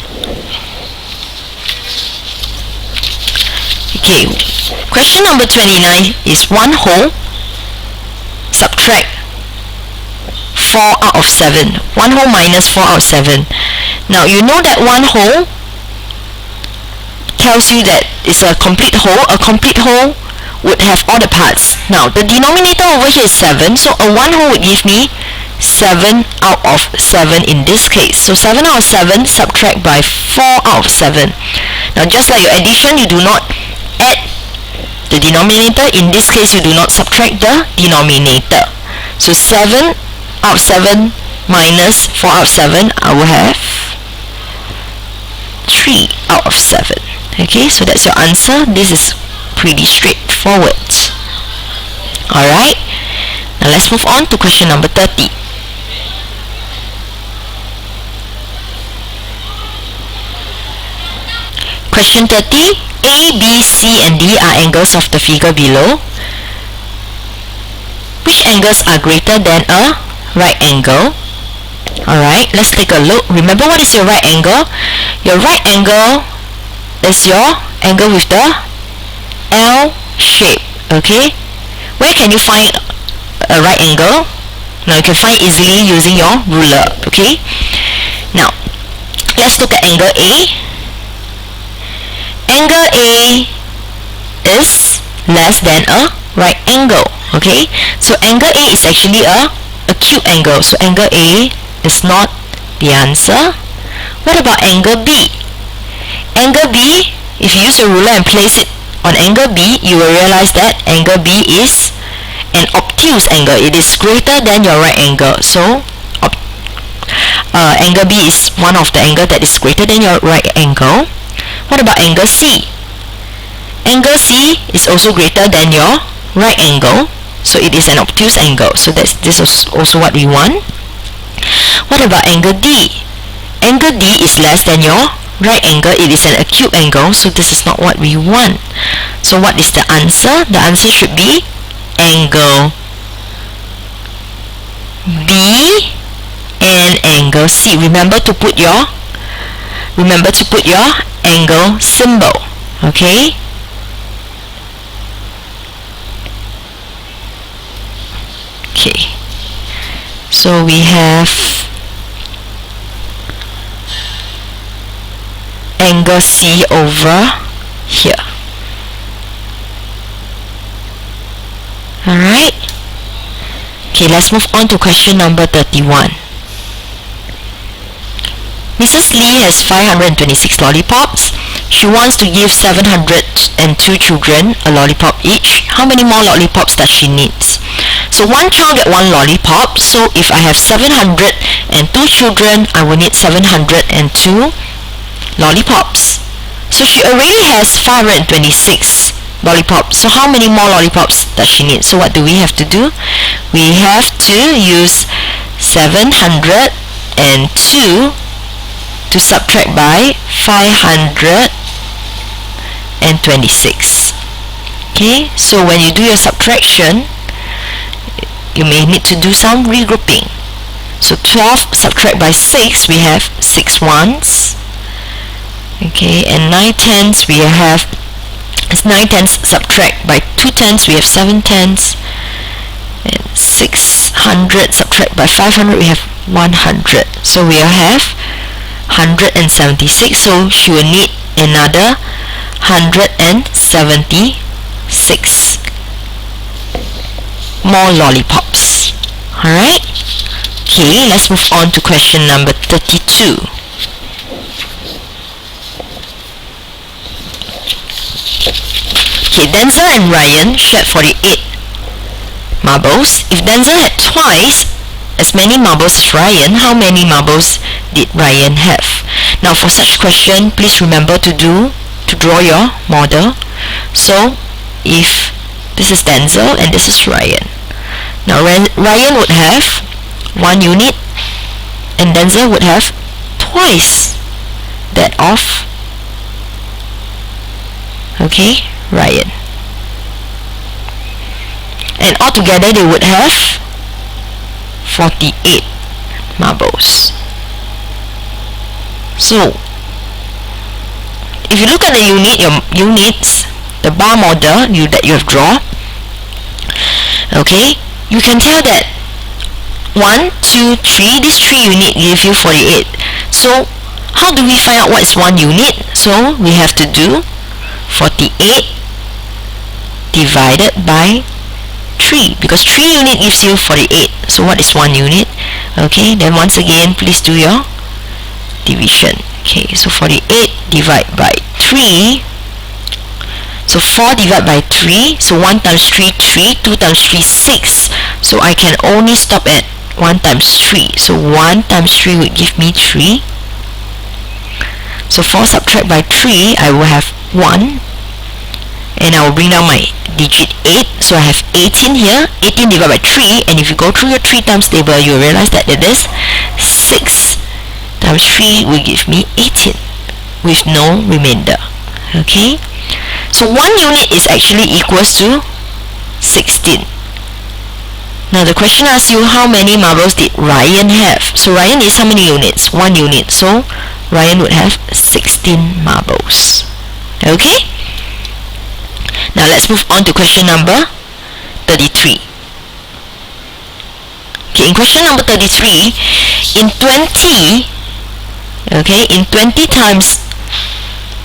Okay, question number 29 is 1 whole, subtract 4 out of 7. 1 whole minus 4 out of 7. Now you know that 1 whole tells you that it's a complete whole. A complete whole would have all the parts. Now the denominator over here is 7, so a 1 whole would give me 7 out of 7 in this case. So 7 out of 7 subtract by 4 out of 7. Now just like your addition, you do not add the denominator. In this case, you do not subtract the denominator. So 7 out of 7 minus 4 out of 7, I will have 3 out of 7. Okay, so that's your answer. This is pretty straightforward. Alright, now let's move on to question number 30. Question 30. A, B, C and D are angles of the figure below. Which angles are greater than a right angle? Alright, let's take a look. Remember, what is your right angle? Your right angle is your angle with the L shape. Okay, where can you find a right angle? Now you can find easily using your ruler. Okay, now let's look at angle A. Angle A is less than a right angle. Okay, so angle A is actually a acute angle, so angle A is not the answer. What about angle B? Angle B, if you use a ruler and place it on angle B, you will realize that angle B is an obtuse angle. It is greater than your right angle. So angle B is one of the angle that is greater than your right angle. What about angle C? Angle C is also greater than your right angle, so it is an obtuse angle. So this is also what we want. What about angle D? Angle D is less than your right angle. It is an acute angle, so this is not what we want. So what is the answer? The answer should be angle B and angle C. Remember to put your angle symbol. Okay, so we have angle C over here. Alright, okay, let's move on to question number 31. Mrs. Lee has 526 lollipops. She wants to give 702 children a lollipop each. How many more lollipops does she need? So one child get one lollipop. So if I have 702 children, I will need 702 lollipops. So she already has 526 lollipops. So how many more lollipops does she need? So what do we have to do? We have to use 702 to subtract by 526. Okay, so when you do your subtraction, you may need to do some regrouping. So 12 subtract by 6, we have 6 ones. Okay, and 9 tenths, we have 9 tenths subtract by 2 tenths, we have 7 tenths. And 600 subtract by 500, we have 100. So we have 176. So she will need another 176 more lollipops. Alright, okay, let's move on to question number 32. Okay, Denzel and Ryan shared 48 marbles. If Denzel had twice as many marbles as Ryan, how many marbles did Ryan have? Now for such question, please remember to draw your model. So if this is Denzel and this is Ryan, now Ryan would have 1 unit and Denzel would have twice that of Ryan, and altogether they would have 48 marbles. So if you look at the units, the bar model that you have drawn, okay, you can tell that 1, 2, 3, these 3 units give you 48. So how do we find out what is 1 unit? So we have to do 48 divided by 3, because 3 unit gives you 48. So what is 1 unit? Okay, then once again, please do your division. Okay, so 48 divide by 3. So 4 divided by 3. So 1 times 3, 3. 2 times 3, 6. So I can only stop at 1 times 3. So 1 times 3 would give me 3. So 4 subtract by 3, I will have 1. And I will bring down my digit 8. So I have 18 here. 18 divided by 3. And if you go through your 3 times table, you will realize that it is 6 times 3 will give me 18 with no remainder. Okay, so 1 unit is actually equals to 16. Now the question asks you, how many marbles did Ryan have? So Ryan is how many units? 1 unit. So Ryan would have 16 marbles. Okay, now let's move on to question number 33. Okay, in question number 33, in 20, okay, in 20 times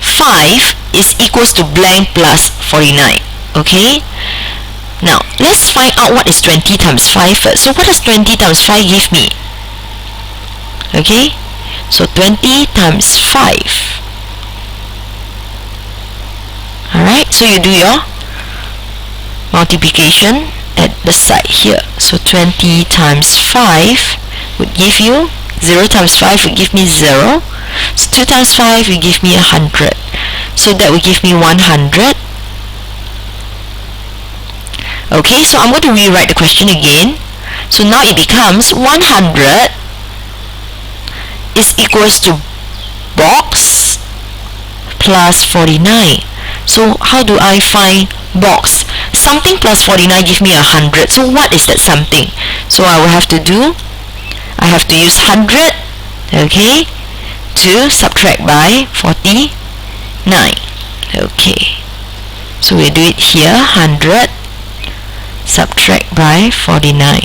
5 is equals to blank plus 49. Okay, now let's find out what is 20 times 5 first. So what does 20 times 5 give me? Okay, so 20 times 5. Alright, so you do your multiplication at the side here. So 20 times 5 would give you 0 times 5 would give me 0. So 2 times 5 will give me 100. So that will give me 100. Okay, so I'm going to rewrite the question again. So now it becomes 100 is equals to box plus 49. So how do I find box? Something plus 49 give me 100. So what is that something? So I will have to use 100, okay, to subtract by 49. Okay, so we'll do it here. 100 subtract by 49.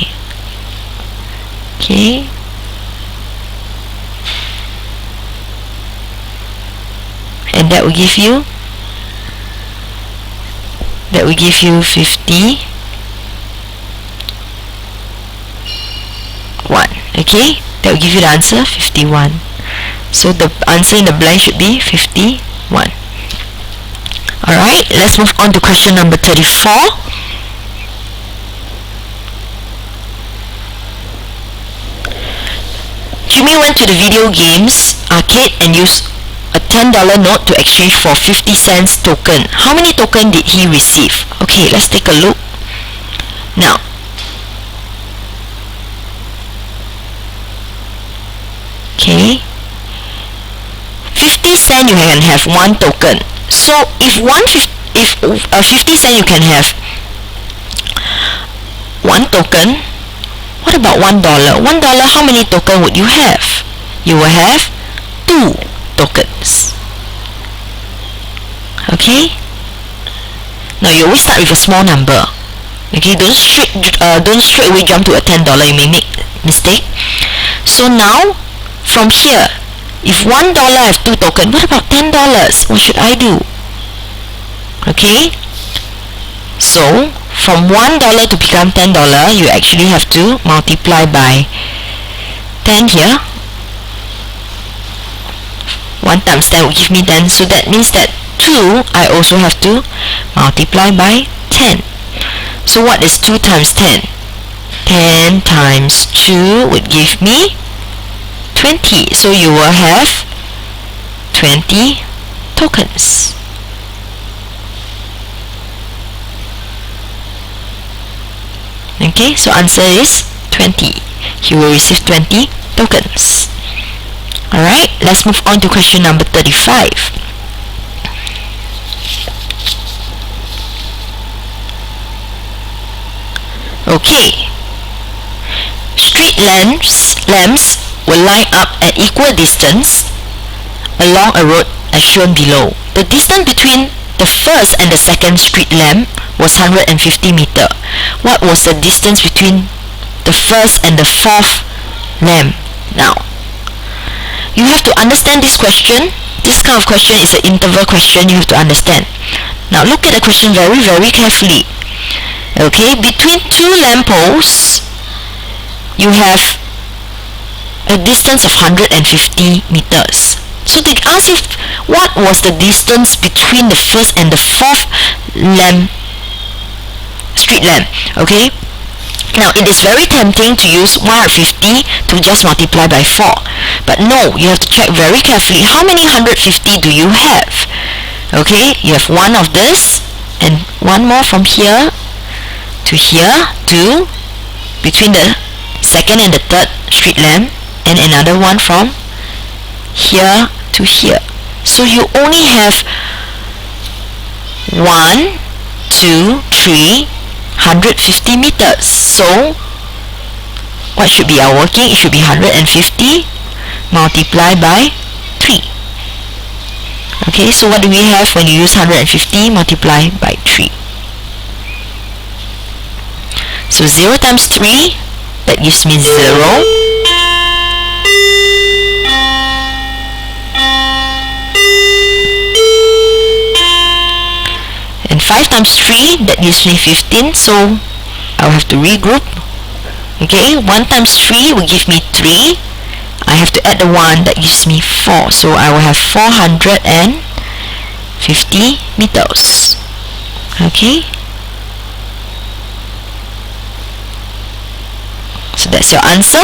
Okay, and that will give you 51. Okay, that will give you the answer 51. So the answer in the blank should be 51. Alright, let's move on to question number 34. Jimmy went to the video games arcade and used a $10 note to exchange for 50 cents token. How many token did he receive? Okay, let's take a look. Now, okay, 50 cent you can have 1 token. So if 50 cent you can have 1 token, what about $1? $1, how many token would you have? You will have 2 tokens. Okay, now you always start with a small number. Okay, don't straight away jump to a $10. You may make mistake. So now from here, if $1 have 2 tokens, what about $10? What should I do? Okay, so from $1 to become $10, you actually have to multiply by 10 here. 1 times 10 will give me 10. So that means that 2, I also have to multiply by 10. So what is 2 times 10? 10 times 2 would give me 20. So you will have 20 tokens. Okay, so answer is 20. You will receive 20 tokens. Alright, let's move on to question number 35. Okay, street lamps will line up at equal distance along a road as shown below. The distance between the first and the second street lamp was 150 meter. What was the distance between the first and the fourth lamp? Now, you have to understand this question. This kind of question is an interval question. You have to understand. Now look at the question very, very carefully. Okay, between 2 lampposts, you have a distance of 150 meters. So they ask you what was the distance between the first and the fourth street lamp. Okay, now it is very tempting to use 150 to just multiply by 4, but no, you have to check very carefully how many 150 do you have. Okay, you have one of this and one more from here to here to between the second and the third street lamp, and another one from here to here. So you only have 1, 2, 3, 150 meters. So what should be our working? It should be 150 multiplied by 3. Okay, so what do we have when you use 150 multiplied by 3? So 0 times 3, that gives me 0. And 5 times 3, that gives me 15, so I'll have to regroup. Okay, 1 times 3 will give me 3. I have to add the 1, that gives me 4, so I will have 450 meters. Okay, so that's your answer.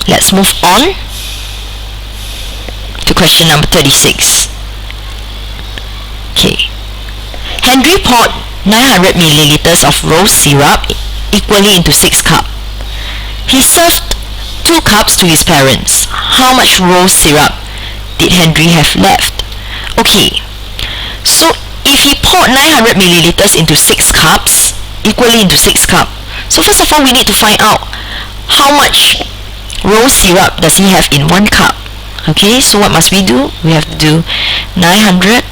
Let's move on to question number 36. Okay, Henry poured 900 milliliters of rose syrup equally into 6 cups. He served 2 cups to his parents. How much rose syrup did Henry have left? Okay, so if he poured 900 milliliters into 6 cups, equally into 6 cups, so first of all we need to find out how much rose syrup does he have in 1 cup. Okay, so what must we do? We have to do 900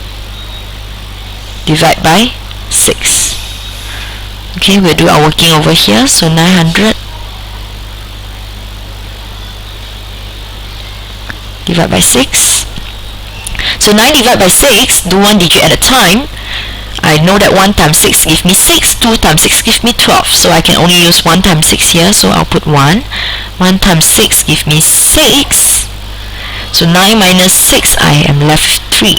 divide by 6. Okay, we'll do our working over here. So 900 divide by 6. So 9 divided by 6, do 1 digit at a time. I know that 1 times 6 give me 6, 2 times 6 give me 12. So I can only use 1 times 6 here, so I'll put 1. 1 times 6 give me 6. So 9 minus 6, I am left with 3.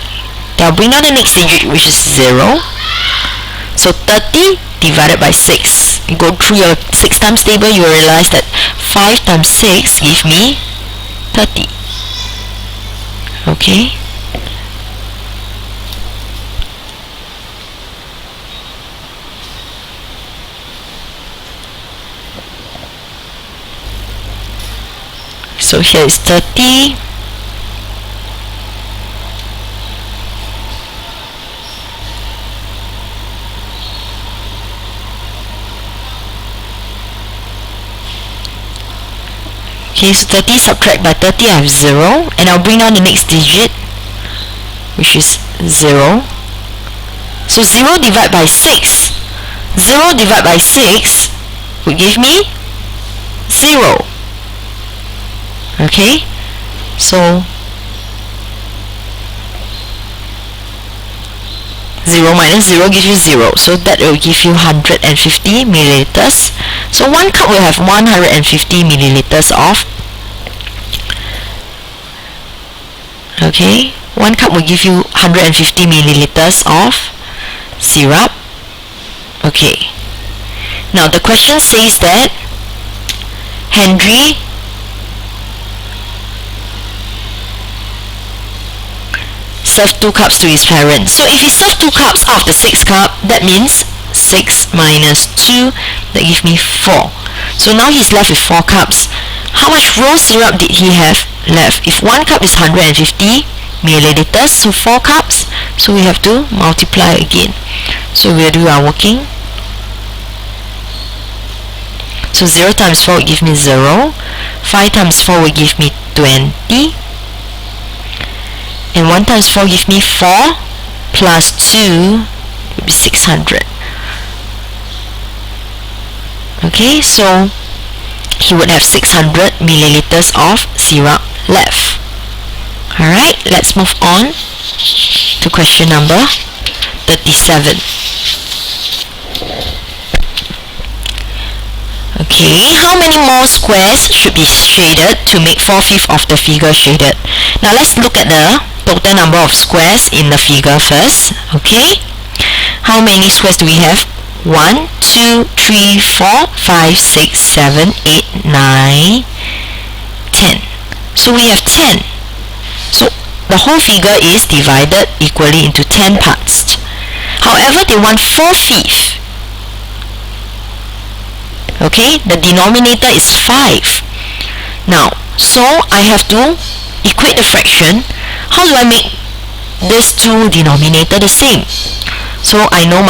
Now bring down the next digit, which is 0. So 30 divided by 6. You go through your 6 times table, you will realize that 5 times 6 give me 30. Okay. So here is 30. Okay, so 30 subtract by 30, I have 0, and I'll bring down the next digit, which is 0. So 0 divided by 6. 0 divided by 6 would give me 0. Okay, so 0 minus 0 gives you 0, so that will give you 150 milliliters. So 1 cup will have 150 milliliters of, okay, 1 cup will give you 150 milliliters of syrup. Okay, now the question says that Henry served 2 cups to his parents. So if he served 2 cups out of the 6 cup, that means 6 minus 2, that gives me 4. So now he's left with 4 cups. How much rose syrup did he have left? If 1 cup is 150 milliliters, so 4 cups, so we have to multiply again. So we'll do our working. So 0 times 4 will give me 0. 5 times 4 will give me 20. And 1 times 4 gives me 4, plus 2 will be 600. Okay, so he would have 600 milliliters of syrup left. Alright, let's move on to question number 37. Okay, how many more squares should be shaded to make 4/5 of the figure shaded? Now let's look at the total number of squares in the figure first. Okay, how many squares do we have? 1, 2, 3, 4, 5, 6, 7, 8, 9, 10. So we have 10. So the whole figure is divided equally into 10 parts. However, they want 4/5. Okay, the denominator is 5. Now, so I have to equate the fraction. How do I make these two denominator the same? So I know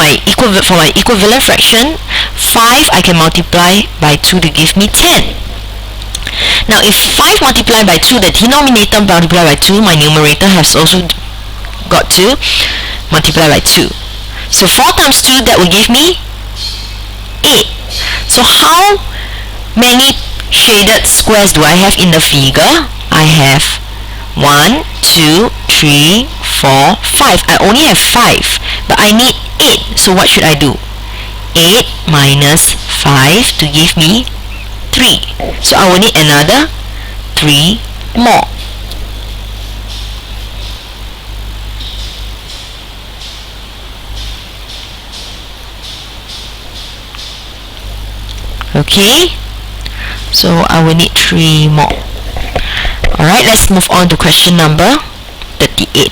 for my equivalent fraction, 5 I can multiply by 2 to give me 10. Now if 5 multiplied by 2, the denominator multiplied by 2, my numerator has also got to multiply by 2. So 4 times 2, that will give me 8. So how many shaded squares do I have in the figure? I have 1, 2, 3, 4, 5. I only have 5, but I need 8. So what should I do? 8 minus 5 to give me 3. So I will need another 3 more. Okay, so I will need 3 more. Alright, let's move on to question number 38.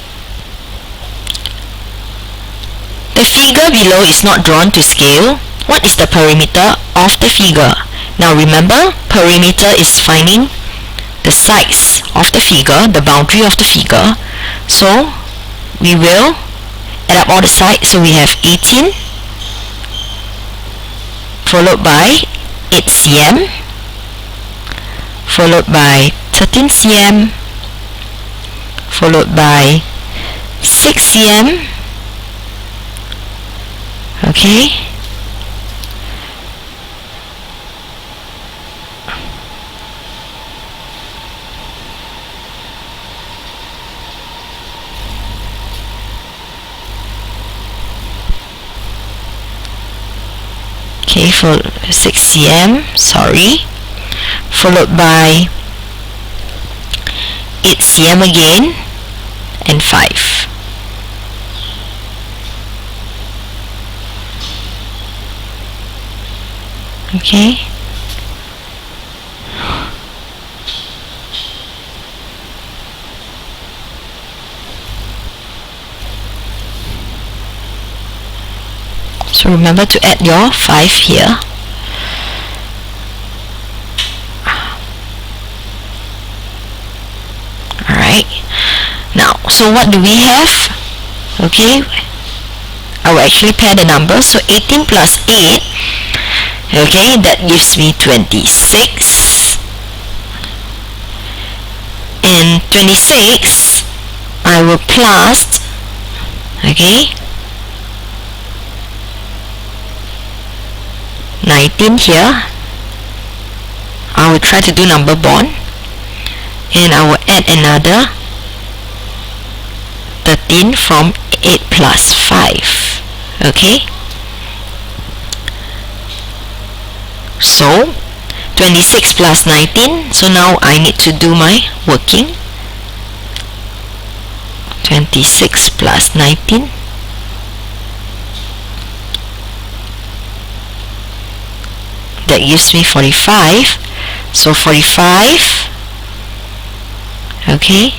The figure below is not drawn to scale. What is the perimeter of the figure? Now remember, perimeter is finding the sides of the figure, the boundary of the figure. So we will add up all the sides. So we have 18 followed by 8 cm, followed by 13 cm, followed by 6 cm. Okay, for 6 cm, sorry, followed by 8 cm again, and 5. Okay, so remember to add your 5 here. Alright, now so what do we have? Okay, I will actually pair the numbers. So 18 plus 8, okay, that gives me 26, and 26 I will plus, okay, 19 here. I will try to do number bond, and I will add another 13 from 8 plus 5. Okay, so 26 plus 19. So now I need to do my working. 26 plus 19, that gives me 45. So 45, okay,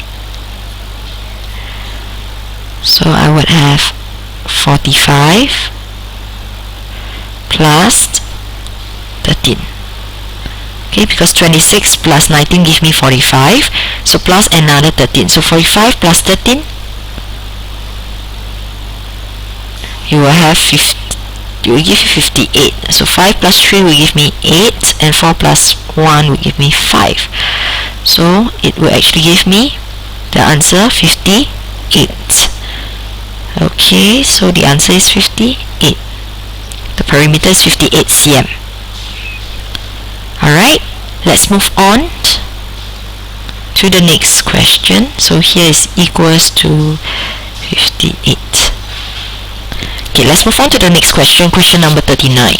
so I would have 45 plus 13. Okay, because 26 plus 19 gives me 45, so plus another 13. So 45 plus 13, you will have 50. It will give you 58. So 5 plus 3 will give me 8, and 4 plus 1 will give me 5. So it will actually give me the answer 58. Okay, so the answer is 58. The perimeter is 58 cm. Alright, let's move on to the next question. So here is equals to 58. Okay, let's move on to the next question, question number 39.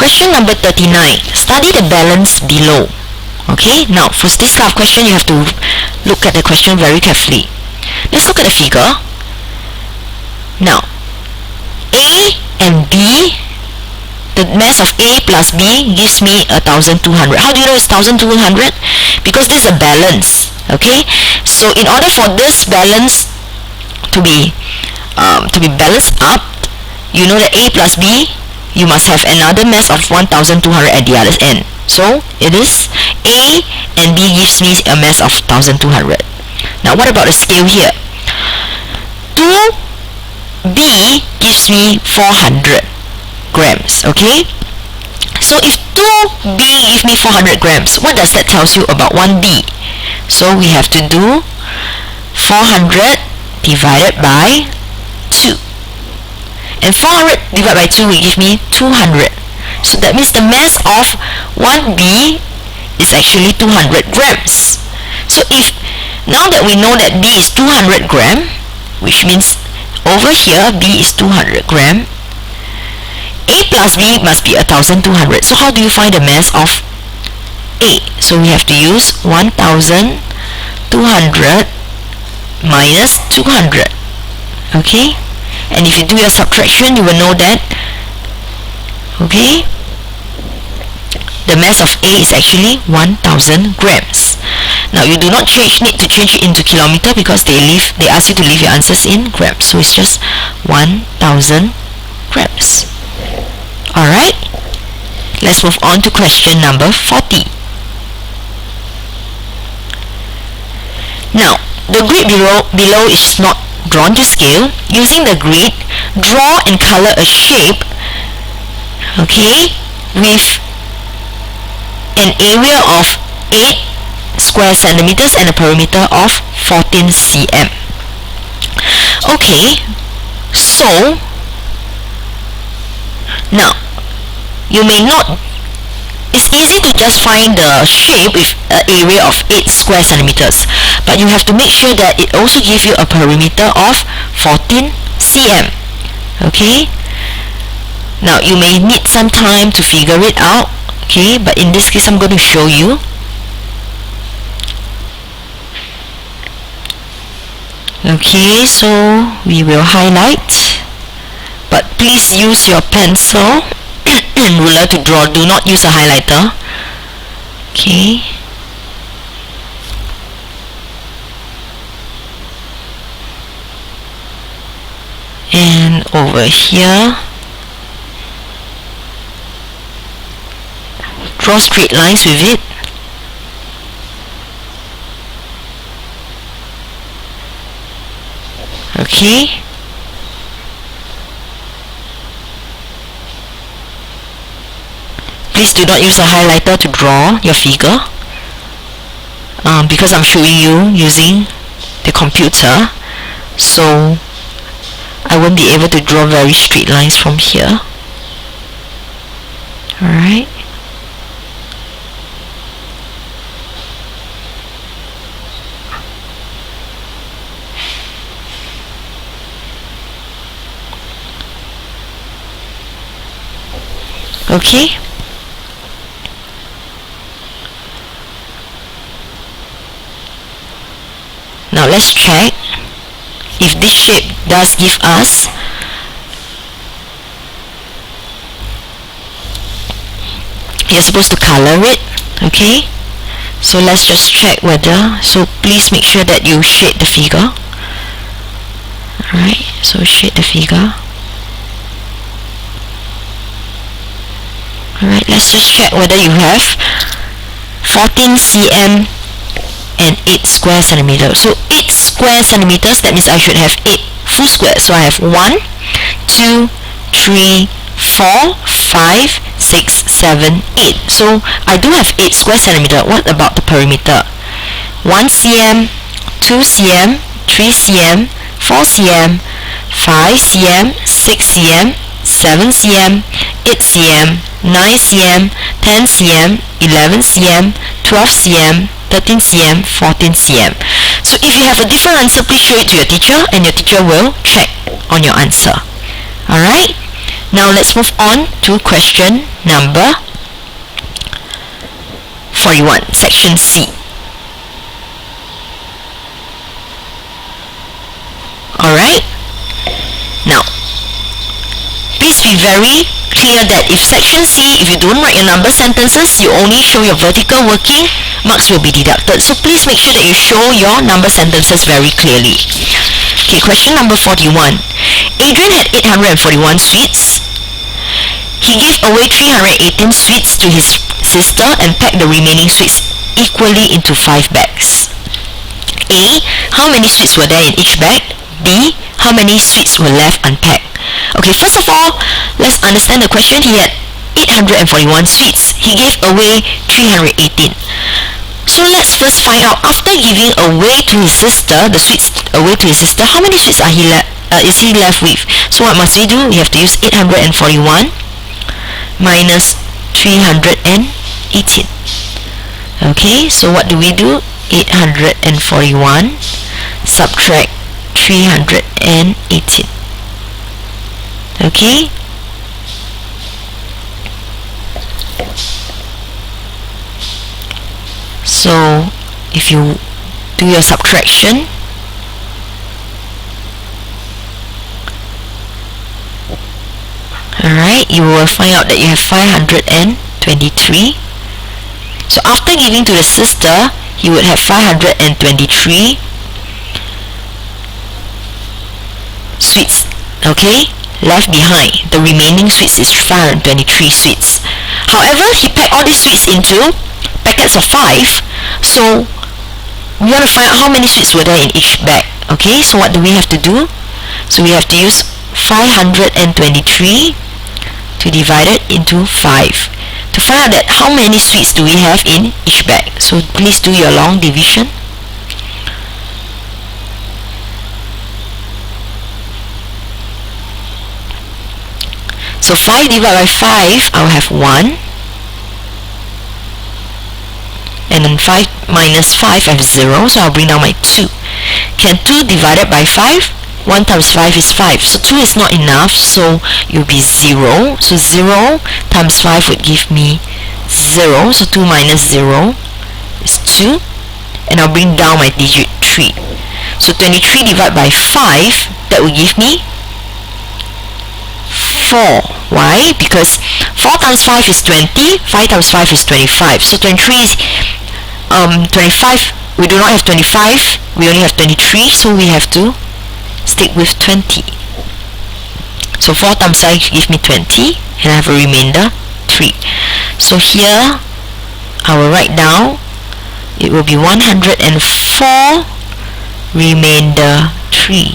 question number 39. Study the balance below. Okay, now for this kind of question, you have to look at the question very carefully. Let's look at the figure. Now, A and B, the mass of A plus B gives me 1,200. How do you know it's 1,200? Because this is a balance. Okay, so in order for this balance to be balanced up, you know that A plus B, you must have another mass of 1,200 at the other end. So it is A and B gives me a mass of 1,200. Now what about the scale here? 2B gives me 400 grams. Okay, so if 2B gives me 400 grams, what does that tell you about 1B? So we have to do 400 divided by 2. And 400 divided by 2 will give me 200. So that means the mass of 1B is actually 200 grams. So if now that we know that B is 200 gram, which means over here B is 200 gram, A plus B must be 1,200. So how do you find the mass of A? So we have to use 1,200 minus 200. Okay, and if you do your subtraction, you will know that, okay, the mass of A is actually 1,000 grams. Now you do not need to change it into kilometer because they ask you to leave your answers in grams. So it's just 1,000 grams. Alright, let's move on to question number 40. Now, the grid below is not drawn to scale. Using the grid, draw and color a shape, okay, with an area of 8 square centimeters and a perimeter of 14 cm. Okay, so now you may not, it's easy to just find the shape with an area of 8 square centimeters, but you have to make sure that it also gives you a perimeter of 14 cm. Okay, now you may need some time to figure it out, okay, but in this case I'm going to show you. Okay, so we will highlight, but please use your pencil and ruler to draw. Do not use a highlighter. Okay, and over here draw straight lines with it. Okay, please do not use a highlighter to draw your figure, because I'm showing you using the computer, so I won't be able to draw very straight lines from here. Alright, okay, now let's check if this shape does give us you're supposed to color it. Okay, so let's just check whether, so please make sure that you shade the figure. Alright, so shade the figure. Alright, let's just check whether you have 14 cm and 8 square centimeters. So 8 square centimeters, that means I should have 8 full squares. So I have 1, 2, 3, 4, 5, 6, 7, 8. So I do have 8 square centimeters. What about the perimeter? 1 cm, 2 cm, 3 cm, 4 cm, 5 cm, 6 cm, 7 cm, 8 cm, 9 cm, 10 cm, 11 cm, 12 cm, 13 cm, 14 cm. So if you have a different answer, please show it to your teacher and your teacher will check on your answer. Alright? Now let's move on to question number 41, section C. Alright, now please be very clear that if section C, if you don't write your number sentences, you only show your vertical working, marks will be deducted. So please make sure that you show your number sentences very clearly. Okay, question number 41. Adrian had 841 sweets. He gave away 318 sweets to his sister and packed the remaining sweets equally into 5 bags. A. How many sweets were there in each bag? B. How many sweets were left unpacked? Okay, first of all, let's understand the question. He had 841 sweets. He gave away 318. So let's first find out, after giving away to his sister, the sweets away to his sister, how many sweets is he left with? So what must we do? We have to use 841 minus 318. Okay, so what do we do? 841 subtract 318. Okay, so if you do your subtraction, alright, you will find out that you have 523. So after giving to the sister, he would have 523 sweets, okay, left behind. The remaining sweets is 523 sweets. However, he packed all these sweets into packets of 5, so we want to find out how many sweets were there in each bag. Okay, so what do we have to do? So we have to use 523 to divide it into 5 to find out that how many sweets do we have in each bag. So please do your long division. So 5 divided by 5, I'll have 1. And then 5 minus 5, I have 0. So I'll bring down my 2. Can 2 divided by 5? 1 times 5 is 5. So 2 is not enough. So it will be 0. So 0 times 5 would give me 0. So 2 minus 0 is 2. And I'll bring down my digit 3. So 23 divided by 5, that will give me 4. Why? Because 4 times 5 is 20, 5 times 5 is 25. So 23 is 25. We do not have 25, we only have 23, so we have to stick with 20. So 4 times 5 give me 20, and I have a remainder 3. So here I will write down, it will be 104 remainder 3.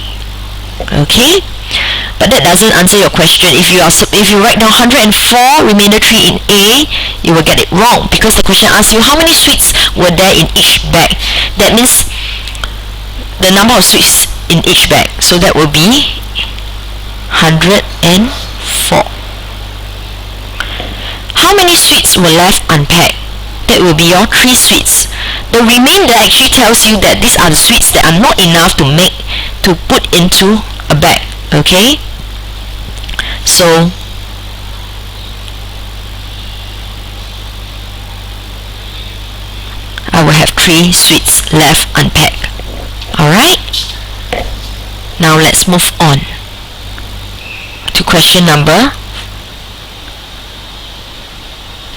Okay, but that doesn't answer your question. If you write down 104 remainder 3 in A, you will get it wrong, because the question asks you how many sweets were there in each bag. That means the number of sweets in each bag. So that will be 104. How many sweets were left unpacked? That will be your 3 sweets. The remainder actually tells you that these are the sweets that are not enough to put into a bag. Okay, so I will have 3 sweets left unpacked. Alright, now let's move on to question number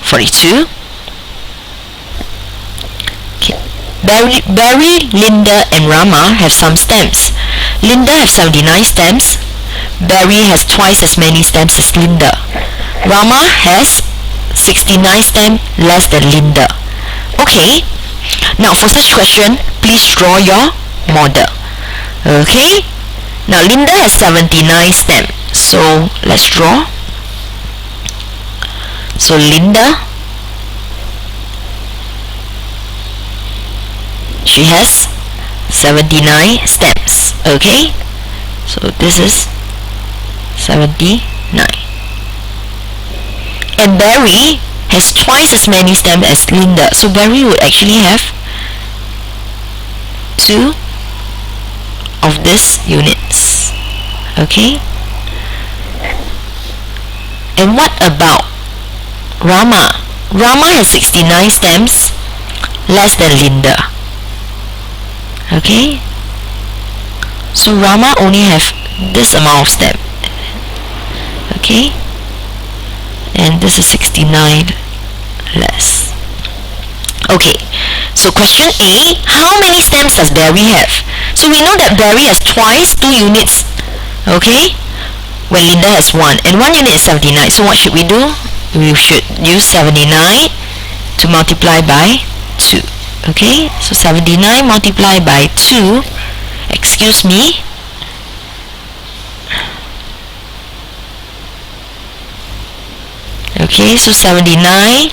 42. Barry, Linda and Rama have some stamps. Linda has 79 stamps. Barry has twice as many stamps as Linda. Rama has 69 stamps less than Linda. Okay, now for such question, please draw your model. Okay, now Linda has 79 stamps. So let's draw. So Linda, she has 79 stamps. Okay, so this is 79. And Barry has twice as many stamps as Linda. So Barry would actually have 2 of these units. Okay, And what about Rama? Rama has 69 stamps, less than Linda. Okay, so Rama only have this amount of stamp. Okay, and this is 69 less. Okay, so question A, how many stamps does Barry have? So we know that Barry has twice 2 units, okay, when Linda has 1, and 1 unit is 79. So what should we do? We should use 79 to multiply by 2. Okay, so 79 multiplied by 2, excuse me, okay, so 79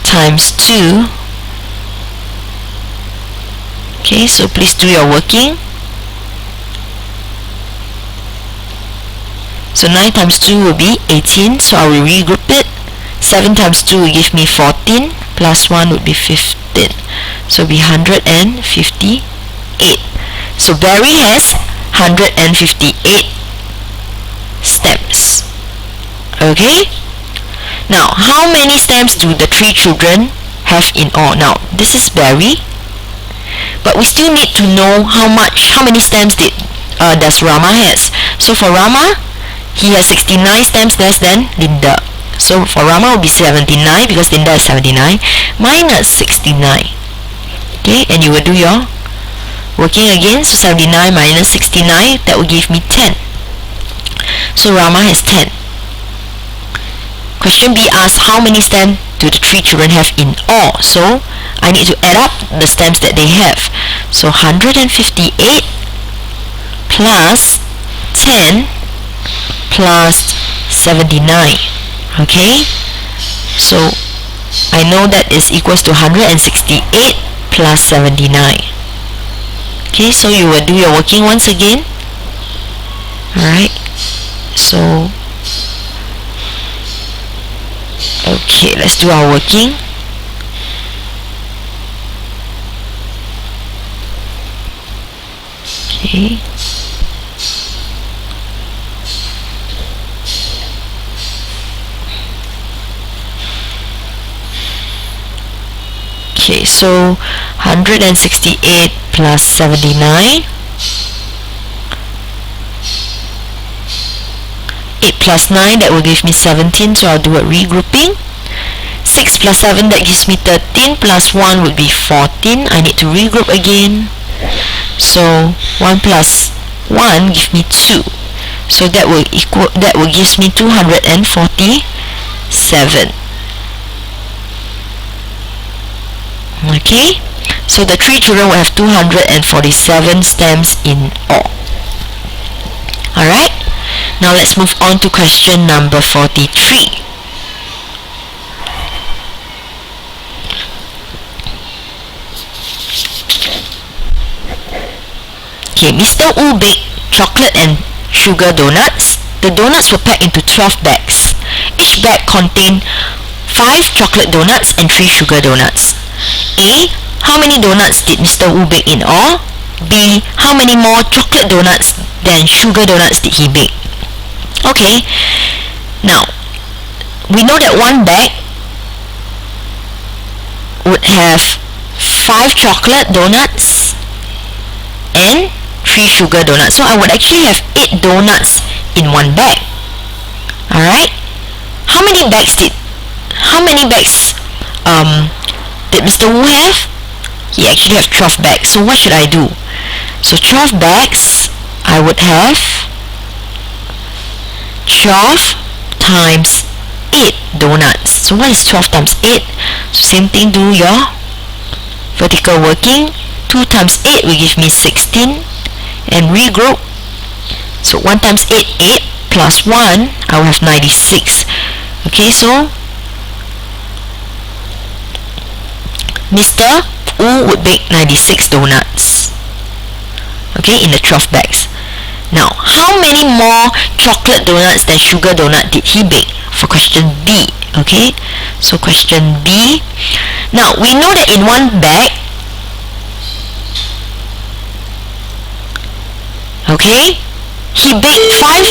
times 2. Okay, so please do your working. So 9 times 2 will be 18, so I will regroup it. 7 times 2 will give me 14, plus 1 would be 15. So it will be 158. So Barry has 158 stamps. Okay? Now, how many stamps do the 3 children have in all? Now, this is Barry, but we still need to know how many stamps does Rama has. So for Rama, he has 69 stamps less than Linda. So for Rama it will be 79 because Linda is 79 minus 69. Okay, and you will do your working again. So 79 minus 69, that will give me 10. So Rama has 10. Question B asks how many stamps do the 3 children have in all. So I need to add up the stamps that they have. So 158 plus 10 plus 79. Okay, so I know that is equals to 168 plus 79. Okay, so you will do your working once again. Alright, so okay, let's do our working. Okay, okay, so 168 plus 79, 8 plus 9, that will give me 17, so I'll do a regrouping. 6 plus 7, that gives me 13, plus 1 would be 14. I need to regroup again. So 1 plus 1 gives me 2. So that will gives me 247. Okay, so the 3 children will have 247 stamps in all. Alright, now let's move on to question number 43. Okay, Mr. Wu baked chocolate and sugar donuts. The donuts were packed into 12 bags. Each bag contained 5 chocolate donuts and 3 sugar donuts. A. How many donuts did Mr. Wu bake in all? B. How many more chocolate donuts than sugar donuts did he bake? Okay, now we know that one bag would have 5 chocolate donuts and 3 sugar donuts. So I would actually have 8 donuts in one bag. Alright, how many bags did Mr. Wu have? He actually have 12 bags. So what should I do? So 12 bags, I would have 12 times 8 donuts. So what is 12 times 8? So same thing, do your vertical working. 2 times 8 will give me 16, and regroup. So 1 times 8, 8, plus 1, I will have 96. Okay, so Mr. Wu would bake 96 donuts, okay, in the 12 bags. Now, how many more chocolate donuts than sugar donut did he bake? For question B, okay? So question B. Now, we know that in one bag, okay, he baked 5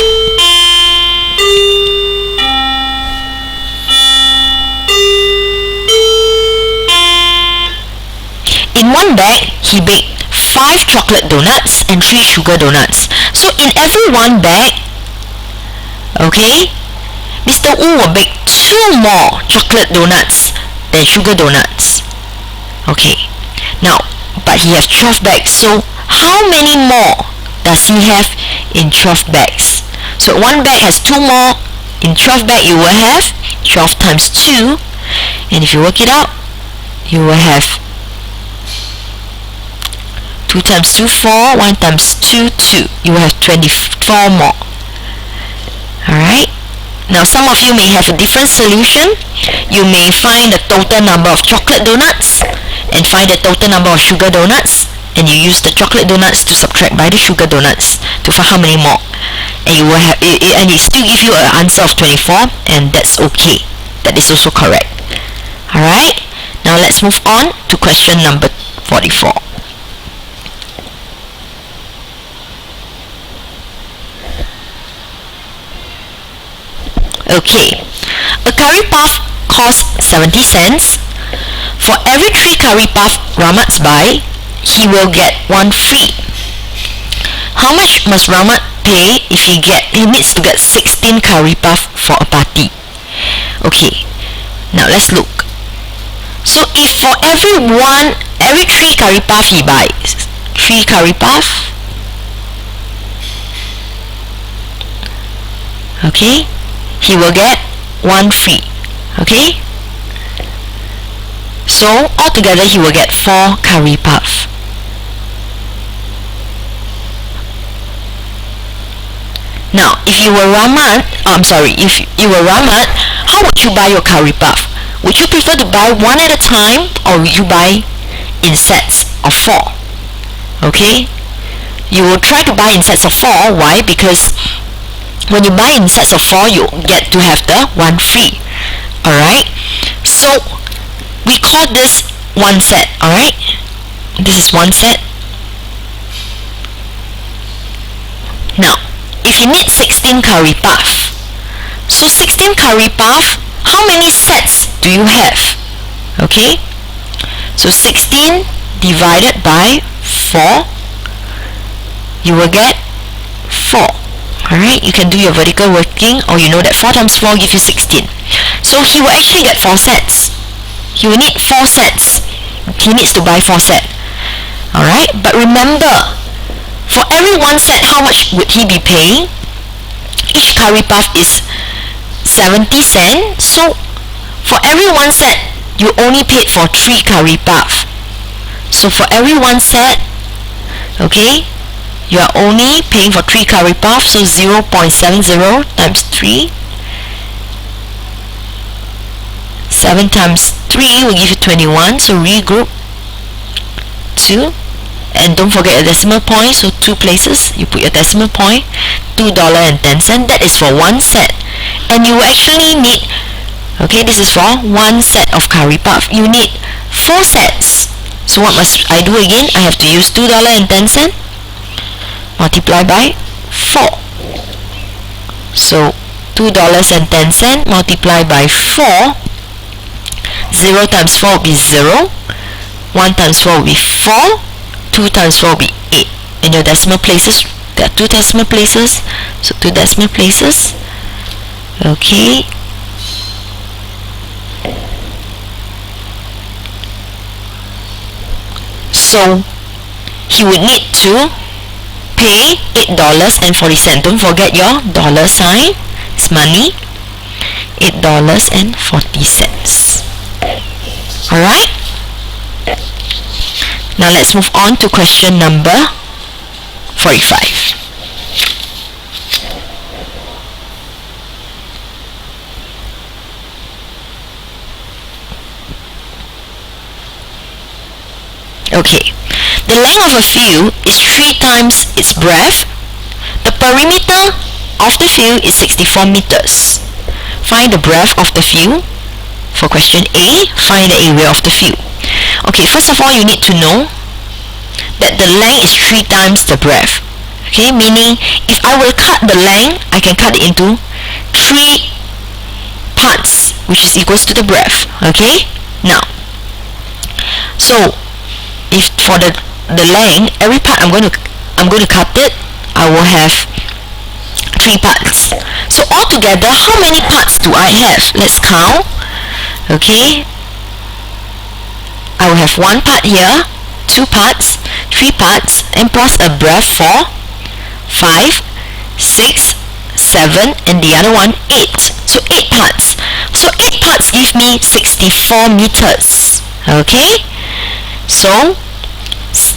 in one bag. He baked 5 chocolate donuts and 3 sugar donuts. So in every one bag, okay, Mr. Wu will bake 2 more chocolate donuts than sugar donuts. Okay, now, but he has 12 bags, so how many more does he have in 12 bags? So one bag has 2 more. In 12 bags you will have 12 times 2, and if you work it out, you will have 2 times 2, 4, 1 times 2, 2. You will have 24 more. Alright, now some of you may have a different solution. You may find the total number of chocolate donuts and find the total number of sugar donuts, and you use the chocolate donuts to subtract by the sugar donuts to find how many more, and you will have and it still give you an answer of 24, and that's okay. That is also correct. Alright, now let's move on to question number 44. Okay, a curry puff costs 70 cents. For every 3 curry puff Ramat buy, he will get 1 free. How much must Ramat pay if he needs to get 16 curry puff for a party? Okay, now let's look. So if for every 3 curry puff he buys, 3 curry puff, okay, he will get 1 free. Okay, so altogether he will get 4 curry puff. Now if you were Ramat, if you were Ramat, how would you buy your curry puff? Would you prefer to buy one at a time, or would you buy in sets of 4? Okay, you will try to buy in sets of 4. Why? Because when you buy in sets of 4, you get to have the 1 free. Alright, so we call this 1 set. Alright, this is 1 set. Now if you need 16 curry puff, so 16 curry puff, how many sets do you have? Okay, so 16 divided by 4, you will get 4. Alright, you can do your vertical working, or you know that 4 times 4 gives you 16. So he will actually get 4 sets. He will need 4 sets. He needs to buy 4 sets. Alright, but remember, for every 1 set, how much would he be paying? Each curry puff is 70 cents. So for every 1 set, you only paid for 3 curry puff. So for every 1 set, okay, you are only paying for 3 curry puff. So 0.70 times 3. 7 times 3 will give you 21. So regroup 2. And don't forget your decimal point, so 2 places, you put your decimal point, $2.10. That is for 1 set. And you actually need, okay, this is for 1 set of curry puff. You need 4 sets. So what must I do again? I have to use $2.10 multiply by 4. So $2.10 multiplied by 4. 0 times 4 will be 0. 1 times 4 will be 4. 2 times 4 will be 8. In your decimal places, there are 2 decimal places. So 2 decimal places. Okay. So he would need to pay $8.40. Don't forget your dollar sign. It's money. $8.40. Alright? Now let's move on to question number 45. Okay, the length of a field is 3 times its breadth. The perimeter of the field is 64 meters. Find the breadth of the field. For question A, find the area of the field. Okay, first of all, you need to know that the length is 3 times the breadth. Okay, meaning if I will cut the length, I can cut it into 3 parts, which is equals to the breadth. Okay, now, so if for the length, every part I'm going to cut it, I will have 3 parts. So altogether, how many parts do I have? Let's count. Okay, I will have 1 part here, 2 parts, 3 parts, and plus a breadth for 5, 6, 7, and the other one 8. So 8 parts. So 8 parts give me 64 meters. Okay, so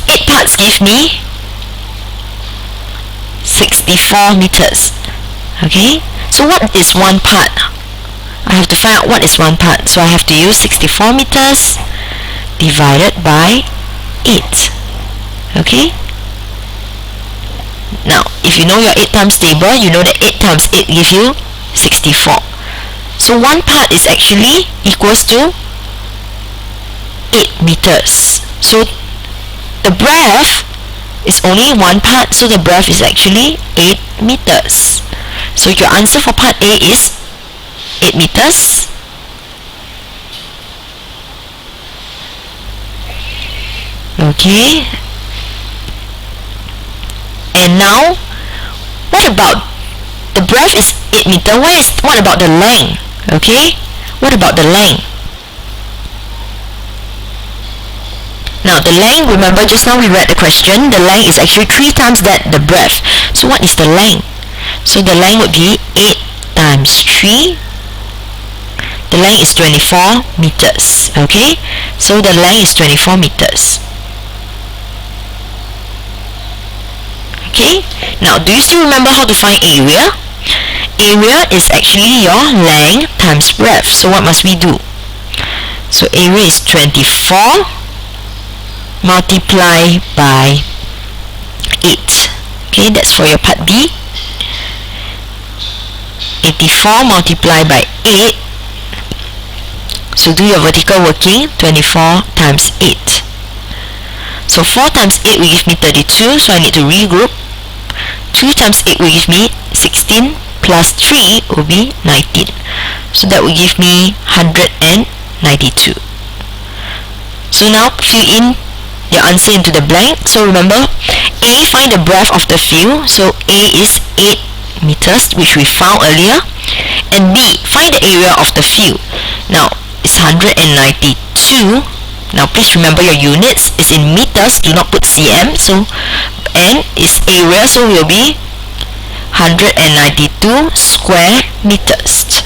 8 parts give me 64 meters. Okay, so what is 1 part? I have to find out what is 1 part. So I have to use 64 meters divided by 8. Okay, now if you know your 8 times table, you know that 8 times 8 gives you 64. So 1 part is actually equals to 8 meters. So the breadth is only 1 part, so the breadth is actually 8 meters. So your answer for part A is 8 meters. Okay, and now what about the breadth is 8 meters? What about the length? Okay, what about the length? Now the length, remember just now we read the question, the length is actually 3 times that, the breadth. So what is the length? So the length would be 8 times 3. The length is 24 meters. Okay, so the length is 24 meters. Okay, now do you still remember how to find area? Area is actually your length times breadth. So what must we do? So area is 24 multiplied by 8. Okay, that's for your part B. 84 multiplied by 8. So do your vertical working, 24 times 8. So 4 times 8 will give me 32, so I need to regroup. 2 times 8 will give me 16, plus 3 will be 19. So that will give me 192. So now fill in your answer into the blank. So remember, A, find the breadth of the field. So A is 8 meters, which we found earlier. And B, find the area of the field. Now it's 192. Now please remember your units is in meters, do not put cm. So N is area, so will be 192 square meters.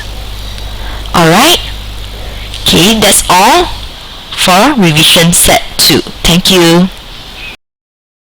Alright, okay, that's all for revision set 2. Thank you.